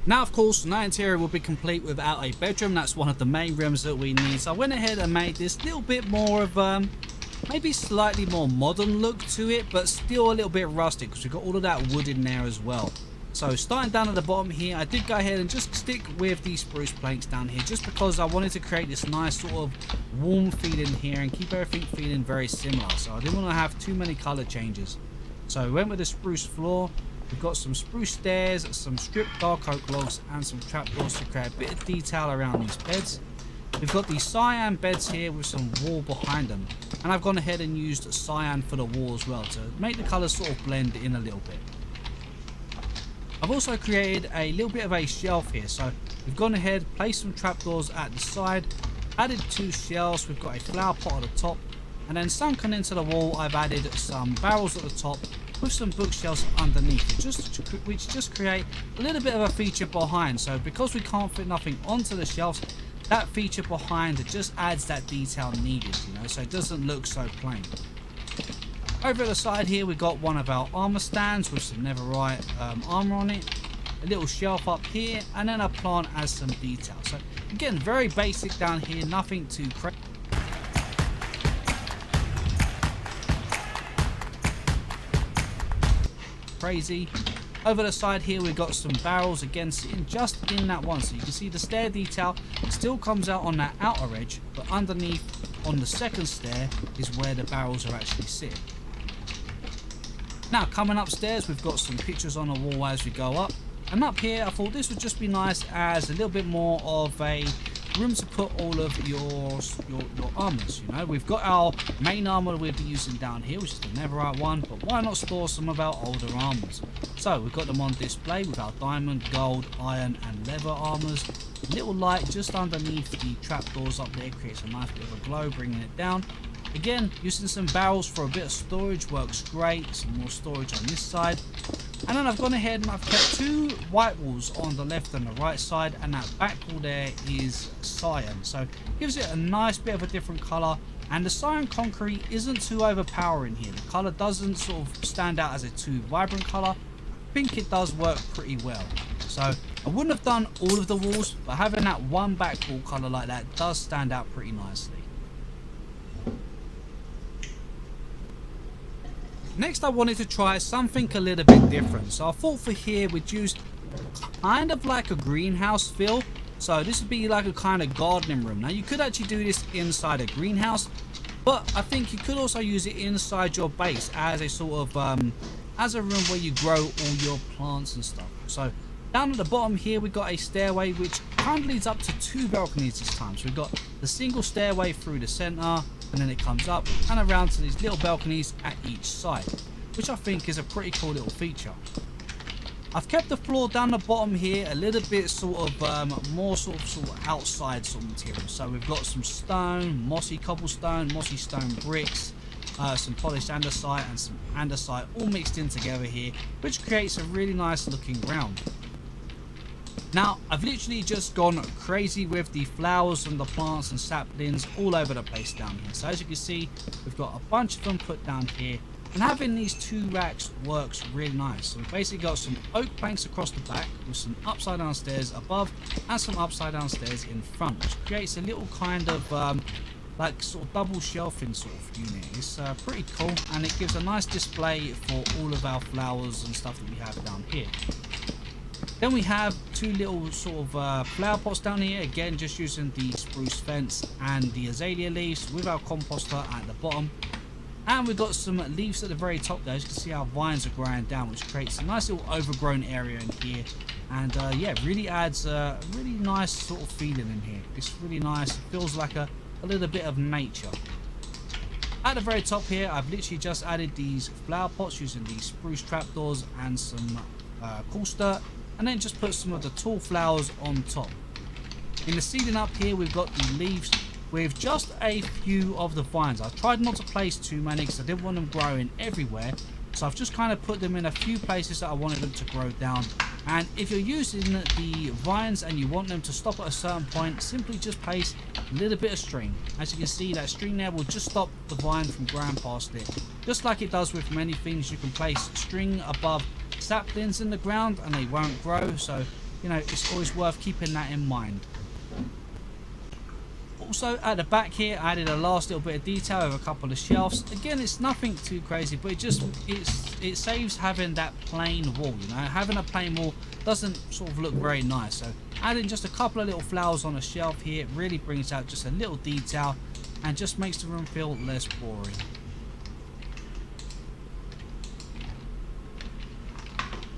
Now, of course, no interior will be complete without a bedroom. That's one of the main rooms that we need. So I went ahead and made this little bit more of maybe slightly more modern look to it, but still a little bit rustic because we've got all of that wood in there as well. So starting down at the bottom here, I did go ahead and just stick with the spruce planks down here just because I wanted to create this nice sort of warm feeling here and keep everything feeling very similar. So I didn't want to have too many color changes. So we went with the spruce floor. We've got some spruce stairs, some stripped dark oak logs, and some trapdoors to create a bit of detail around these beds. We've got these cyan beds here with some wall behind them. And I've gone ahead and used cyan for the wall as well to make the colours sort of blend in a little bit. I've also created a little bit of a shelf here. So we've gone ahead, placed some trapdoors at the side, added 2 shelves. We've got a flower pot at the top. And then sunken into the wall, I've added some barrels at the top with some bookshelves underneath, which just create a little bit of a feature behind. So because we can't fit nothing onto the shelves, that feature behind it just adds that detail needed, you know, so it doesn't look so plain. Over at the side here, we've got one of our armor stands with some netherite armor on it, a little shelf up here, and then a plant as some detail. So again, very basic down here, nothing too crazy. Over the side here, we've got some barrels again sitting just in that one, so you can see the stair detail still comes out on that outer edge, but underneath on the second stair is where the barrels are actually sitting. Now coming upstairs, we've got some pictures on the wall as we go up, and up here I thought this would just be nice as a little bit more of a room to put all of your armors. You know, we've got our main armor we'll be using down here, which is the netherite one, but why not store some of our older armors? So we've got them on display with our diamond, gold, iron and leather armors. A little light just underneath the trapdoors up there creates a nice bit of a glow, bringing it down. Again, using some barrels for a bit of storage works great. Some more storage on this side. And then I've gone ahead and I've kept 2 white walls on the left and the right side, and that back wall there is cyan, so it gives it a nice bit of a different colour. And the cyan concrete isn't too overpowering here. The colour doesn't sort of stand out as a too vibrant colour. I think it does work pretty well. So I wouldn't have done all of the walls, but having that one back wall colour like that does stand out pretty nicely. Next, I wanted to try something a little bit different. So I thought for here we'd use kind of like a greenhouse feel. So this would be like a kind of gardening room. Now you could actually do this inside a greenhouse, but I think you could also use it inside your base as a sort of as a room where you grow all your plants and stuff. So down at the bottom here we've got a stairway which kind of leads up to 2 balconies this time. So we've got the single stairway through the center, and then it comes up and around to these little balconies at each side, which I think is a pretty cool little feature. I've kept the floor down the bottom here a little bit sort of more sort of outside sort of material. So we've got some stone, mossy cobblestone, mossy stone bricks, some polished andesite and some andesite all mixed in together here, which creates a really nice looking ground. Now I've literally just gone crazy with the flowers and the plants and saplings all over the place down here. So as you can see, we've got a bunch of them put down here, and having these 2 racks works really nice. So we've basically got some oak planks across the back with some upside down stairs above and some upside down stairs in front, which creates a little kind of like sort of double shelving sort of unit. It's pretty cool, and it gives a nice display for all of our flowers and stuff that we have down here. Then we have 2 little sort of flower pots down here, again just using the spruce fence and the azalea leaves with our composter at the bottom. And we've got some leaves at the very top there. As you can see, our vines are growing down, which creates a nice little overgrown area in here. And yeah, really adds a really nice sort of feeling in here. It's really nice. It feels like a little bit of nature. At the very top here, I've literally just added these flower pots using these spruce trapdoors and some cool dirt, and then just put some of the tall flowers on top. In the ceiling up here, we've got the leaves with just a few of the vines. I tried not to place too many because I didn't want them growing everywhere, so I've just kind of put them in a few places that I wanted them to grow down, And if you're using the vines and you want them to stop at a certain point, simply just place a little bit of string. As you can see, that string there will just stop the vine from growing past it. Just like it does with many things, you can place string above saplings in the ground and they won't grow. So, you know, it's always worth keeping that in mind. Also at the back here, I added a last little bit of detail with a couple of shelves. Again, it's nothing too crazy, but it saves having that plain wall. You know, having a plain wall doesn't sort of look very nice. So adding just a couple of little flowers on a shelf here really brings out just a little detail and just makes the room feel less boring.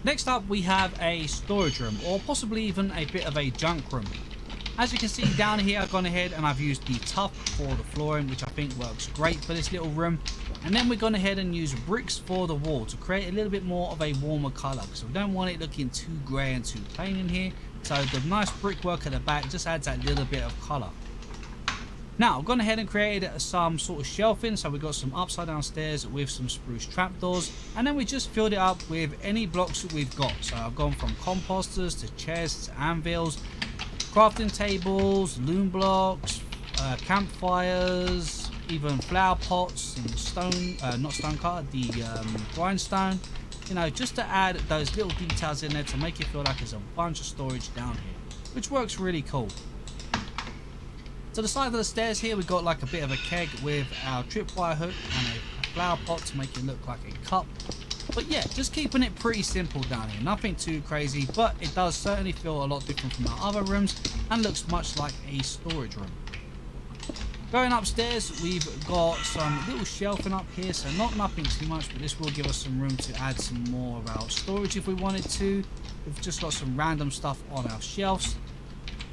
Next up, we have a storage room, or possibly even a bit of a junk room. As you can see down here, I've gone ahead and I've used the tuff for the flooring, which I think works great for this little room. And then we've gone ahead and used bricks for the wall to create a little bit more of a warmer colour, because we don't want it looking too grey and too plain in here. So the nice brickwork at the back just adds that little bit of colour. Now, I've gone ahead and created some sort of shelving, so we've got some upside down stairs with some spruce trapdoors, and then we just filled it up with any blocks that we've got. So I've gone from composters to chests, anvils, crafting tables, loom blocks, campfires, even flower pots and stone, not stone cutter, the grindstone. You know, just to add those little details in there to make it feel like there's a bunch of storage down here, which works really cool. To the side of the stairs here, we've got like a bit of a keg with our tripwire hook and a flower pot to make it look like a cup. But yeah, just keeping it pretty simple down here. Nothing too crazy, but it does certainly feel a lot different from our other rooms and looks much like a storage room. Going upstairs, we've got some little shelving up here, so nothing too much, but this will give us some room to add some more of our storage if we wanted to. We've just got some random stuff on our shelves.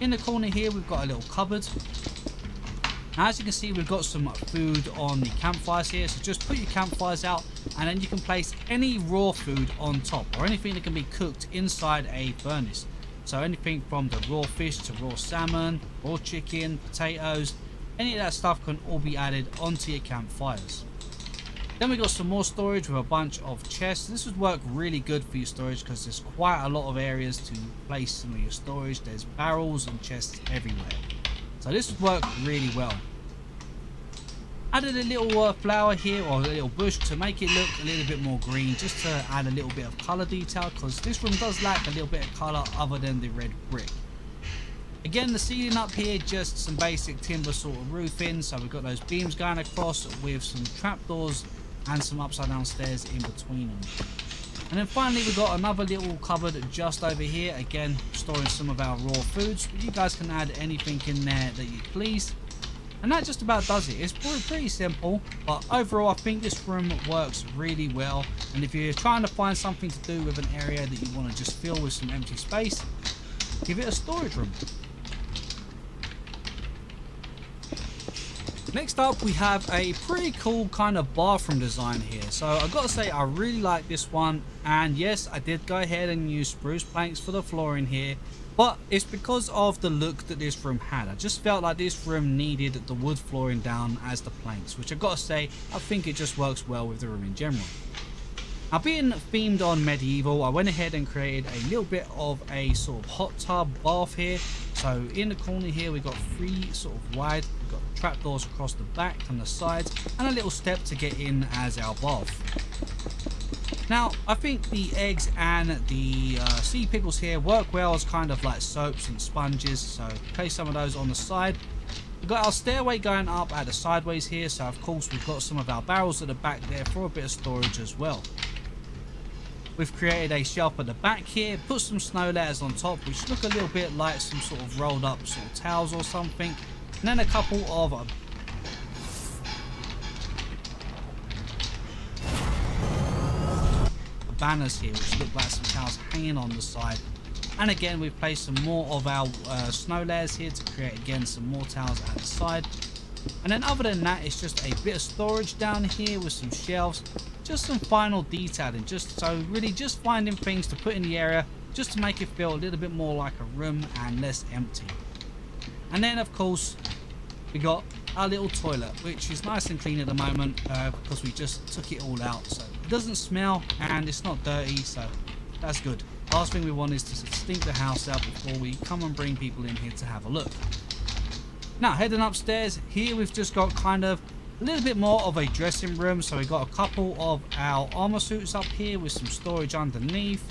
In the corner here, we've got a little cupboard. Now, as you can see, we've got some food on the campfires here, so just put your campfires out and then you can place any raw food on top, or anything that can be cooked inside a furnace. So anything from the raw fish to raw salmon, raw chicken, potatoes, any of that stuff can all be added onto your campfires. Then we got some more storage with a bunch of chests. This would work really good for your storage because there's quite a lot of areas to place some of your storage. There's barrels and chests everywhere. So this would work really well. Added a little flower here, or a little bush, to make it look a little bit more green, just to add a little bit of colour detail, because this room does lack a little bit of colour other than the red brick. Again, the ceiling up here, just some basic timber sort of roofing, so we've got those beams going across with some trapdoors and some upside down stairs in between them. And then finally, we've got another little cupboard just over here, again storing some of our raw foods, but you guys can add anything in there that you please. And that just about does it. It's pretty simple, but overall I think this room works really well. And if you're trying to find something to do with an area that you want to just fill with some empty space, give it a storage room. Next up, we have a pretty cool kind of bathroom design here. So I've got to say, I really like this one. And yes, I did go ahead and use spruce planks for the flooring here. But it's because of the look that this room had. I just felt like this room needed the wood flooring down as the planks, which I've got to say, I think it just works well with the room in general. Now, being themed on medieval, I went ahead and created a little bit of a sort of hot tub bath here. So in the corner here, we've got 3 sort of wide. We've got trapdoors across the back and the sides, and a little step to get in as our bath. Now, I think the eggs and the sea pickles here work well as kind of like soaps and sponges, so place some of those on the side. We've got our stairway going up at the sideways here, so of course we've got some of our barrels at the back there for a bit of storage as well. We've created a shelf at the back here, put some snow layers on top, which look a little bit like some sort of rolled up sort of towels or something, and then a couple of banners here, which look like some towels hanging on the side. And again, we've placed some more of our snow layers here to create again some more towels at the side. And then other than that, it's just a bit of storage down here with some shelves, just some final detailing, just so really just finding things to put in the area just to make it feel a little bit more like a room and less empty. And then of course we got our little toilet, which is nice and clean at the moment because we just took it all out, so it doesn't smell and it's not dirty, so that's good. last thing we want is to stink the house out before we come and bring people in here to have a look. Now heading upstairs, here we've just got kind of a little bit more of a dressing room. So we've got a couple of our armor suits up here with some storage underneath,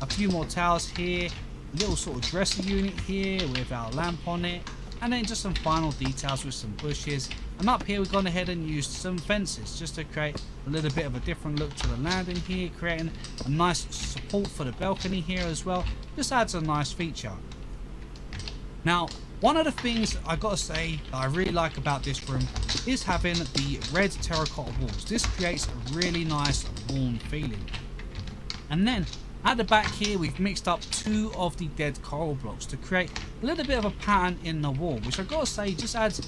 a few more towels here, a little sort of dresser unit here with our lamp on it, and then just some final details with some bushes. And up here we've gone ahead and used some fences just to create a little bit of a different look to the landing here, creating a nice support for the balcony here as well. Just adds a nice feature. Now one of the things I gotta say that I really like about this room is having the red terracotta walls. This creates a really nice warm feeling. And then at the back here we've mixed up 2 of the dead coral blocks to create a little bit of a pattern in the wall, which I gotta say just adds,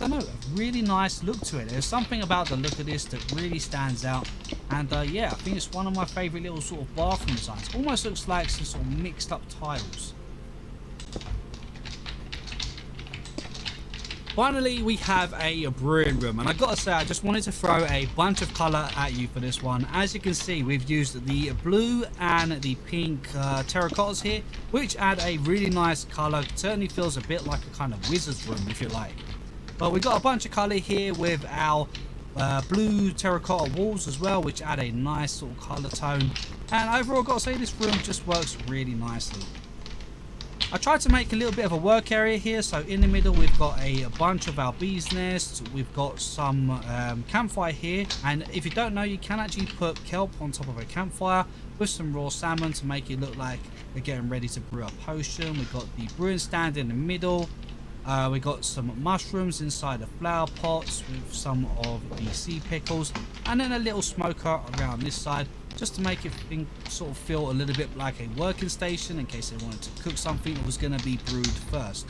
I don't know, a really nice look to it. There's something about the look of this that really stands out, and yeah, I think it's one of my favourite little sort of bathroom designs. Almost looks like some sort of mixed up tiles. Finally, we have a brewing room, and I gotta say, I just wanted to throw a bunch of colour at you for this one. As you can see, we've used the blue and the pink terracottas here, which add a really nice colour. It certainly feels a bit like a kind of wizard's room, if you like. But we've got a bunch of colour here with our blue terracotta walls as well, which add a nice sort of colour tone. And overall, I've got to say, this room just works really nicely. I tried to make a little bit of a work area here. So in the middle we've got a bunch of our bees nests, we've got some campfire here, and if you don't know, you can actually put kelp on top of a campfire with some raw salmon to make it look like we're getting ready to brew a potion. We've got the brewing stand in the middle, we got some mushrooms inside the flower pots with some of the sea pickles, and then a little smoker around this side, just to make it sort of feel a little bit like a working station in case they wanted to cook something that was going to be brewed first.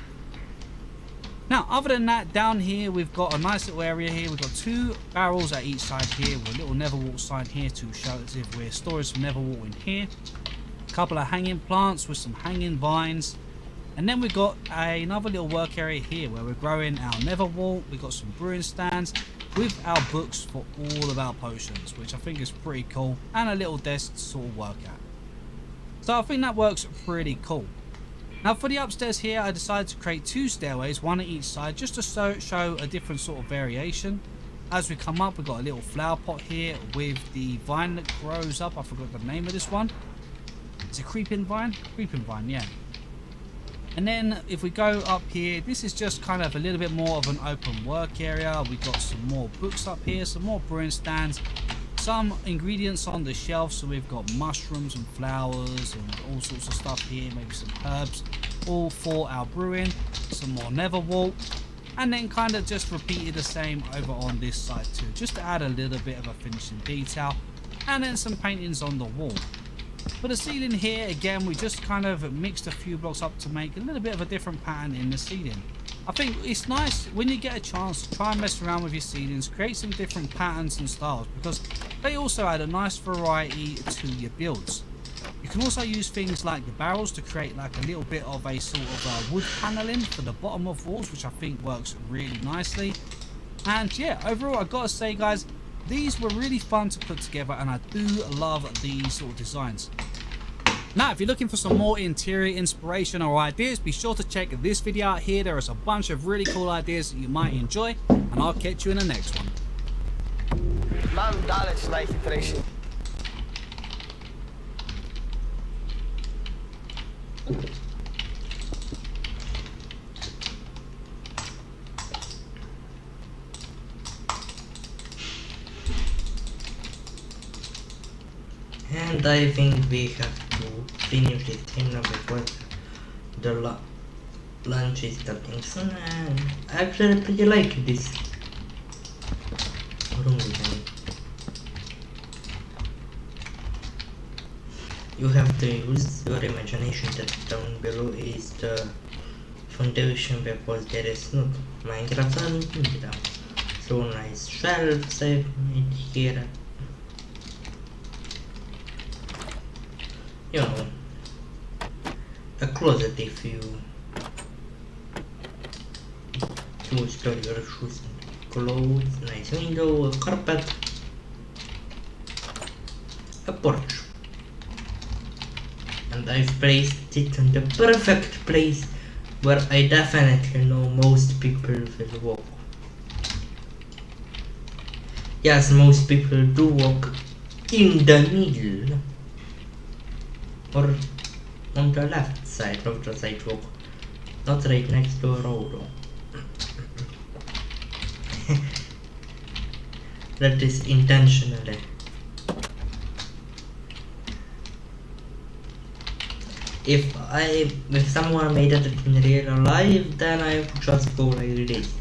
Now, other than that, down here we've got a nice little area here. We've got 2 barrels at each side here with a little netherwort sign here to show as if we're storing some netherwort in here. A couple of hanging plants with some hanging vines. And then we've got another little work area here where we're growing our netherwort. We've got some brewing stands with our books for all of our potions, which I think is pretty cool, and a little desk to sort of work at. So I think that works pretty cool. Now for the upstairs here, I decided to create 2 stairways, one at each side, just to show a different sort of variation. As we come up, we've got a little flower pot here with the vine that grows up. I forgot the name of this one. It's a creeping vine? Creeping vine, yeah. And then if we go up here, this is just kind of a little bit more of an open work area. We've got some more books up here, some more brewing stands, some ingredients on the shelf. So we've got mushrooms and flowers and all sorts of stuff here, maybe some herbs, all for our brewing, some more netherwort, and then kind of just repeated the same over on this side too, just to add a little bit of a finishing detail, and then some paintings on the wall. For the ceiling here, again, we just kind of mixed a few blocks up to make a little bit of a different pattern in the ceiling. I think it's nice when you get a chance to try and mess around with your ceilings, create some different patterns and styles, because they also add a nice variety to your builds. You can also use things like the barrels to create like a little bit of a sort of wood paneling for the bottom of walls, which I think works really nicely. And yeah, overall, I've got to say, guys, these were really fun to put together, and I do love these sort of designs. Now, if you're looking for some more interior inspiration or ideas, be sure to check this video out here. There is a bunch of really cool ideas that you might enjoy, and I'll catch you in the next one. Mam dalej najchytryjszy. And I think we have to finish this thing now because the lunch is starting soon, and I actually pretty like this room design. You have to use your imagination. That down below is the foundation because there is not Minecraft or anything down. So nice shelves I've made here. You know, a closet if you store your shoes and clothes, nice window, a carpet, a porch, a and I've placed it in the perfect place where I definitely know most people will walk. Yes, most people do walk in the middle or on the left side of the sidewalk, not right next to a road. That is intentionally. If someone made it in real life, then I would just go like this.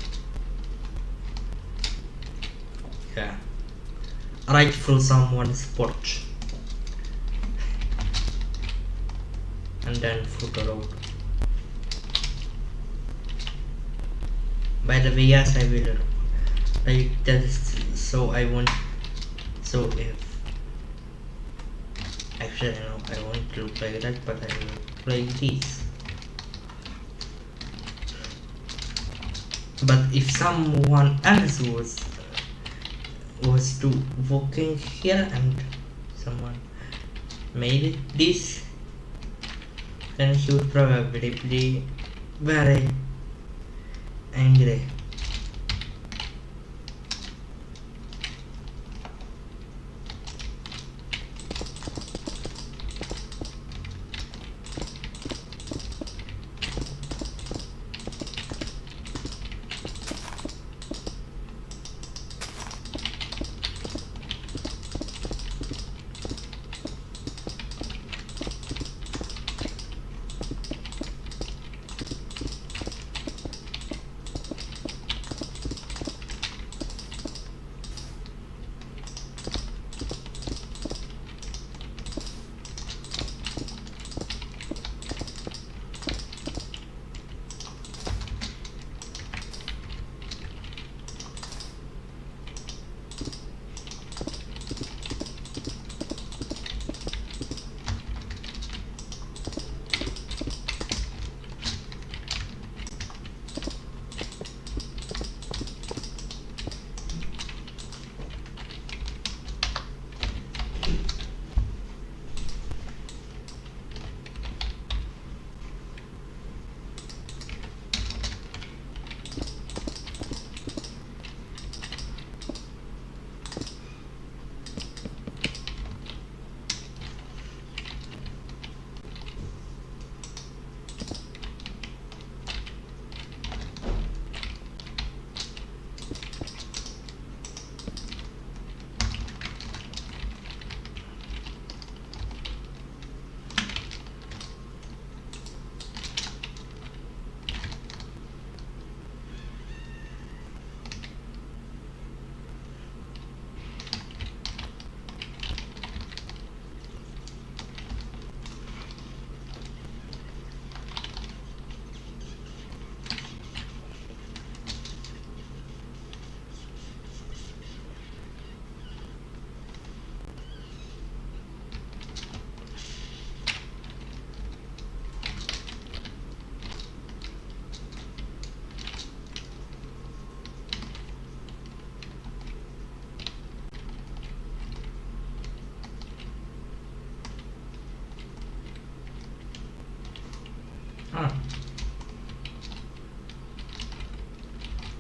Yeah. Right through someone's porch. And then through the road. By the way, yes, I will. Like that is so I won't. So if actually no, I won't look like that, but I will play this. But if someone else was to walking here and someone made it this, then he would probably be very angry.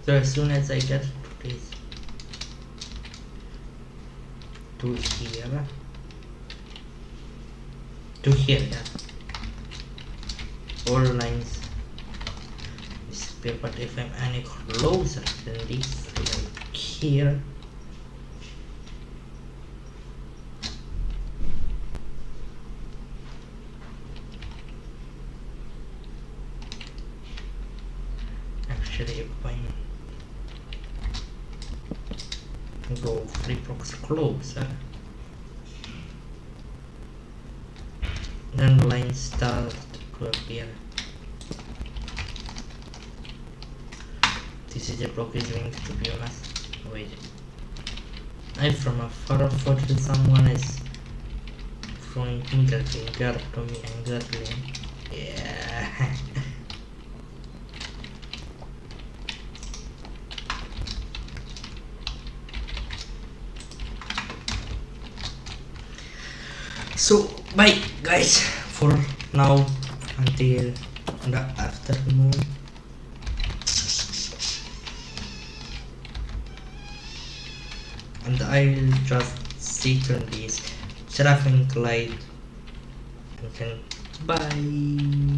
So as soon as I get to this, to here, yeah, all lines disappear. But if I'm any closer than this, like here, actually if I go 3 blocks closer, then lines start to appear. This is a block is linked, to be honest. Wait, I from afar thought that someone is throwing middle finger to me angrily. Yeah. So bye guys for now until the afternoon. And I'll just sit on this traffic light and then bye.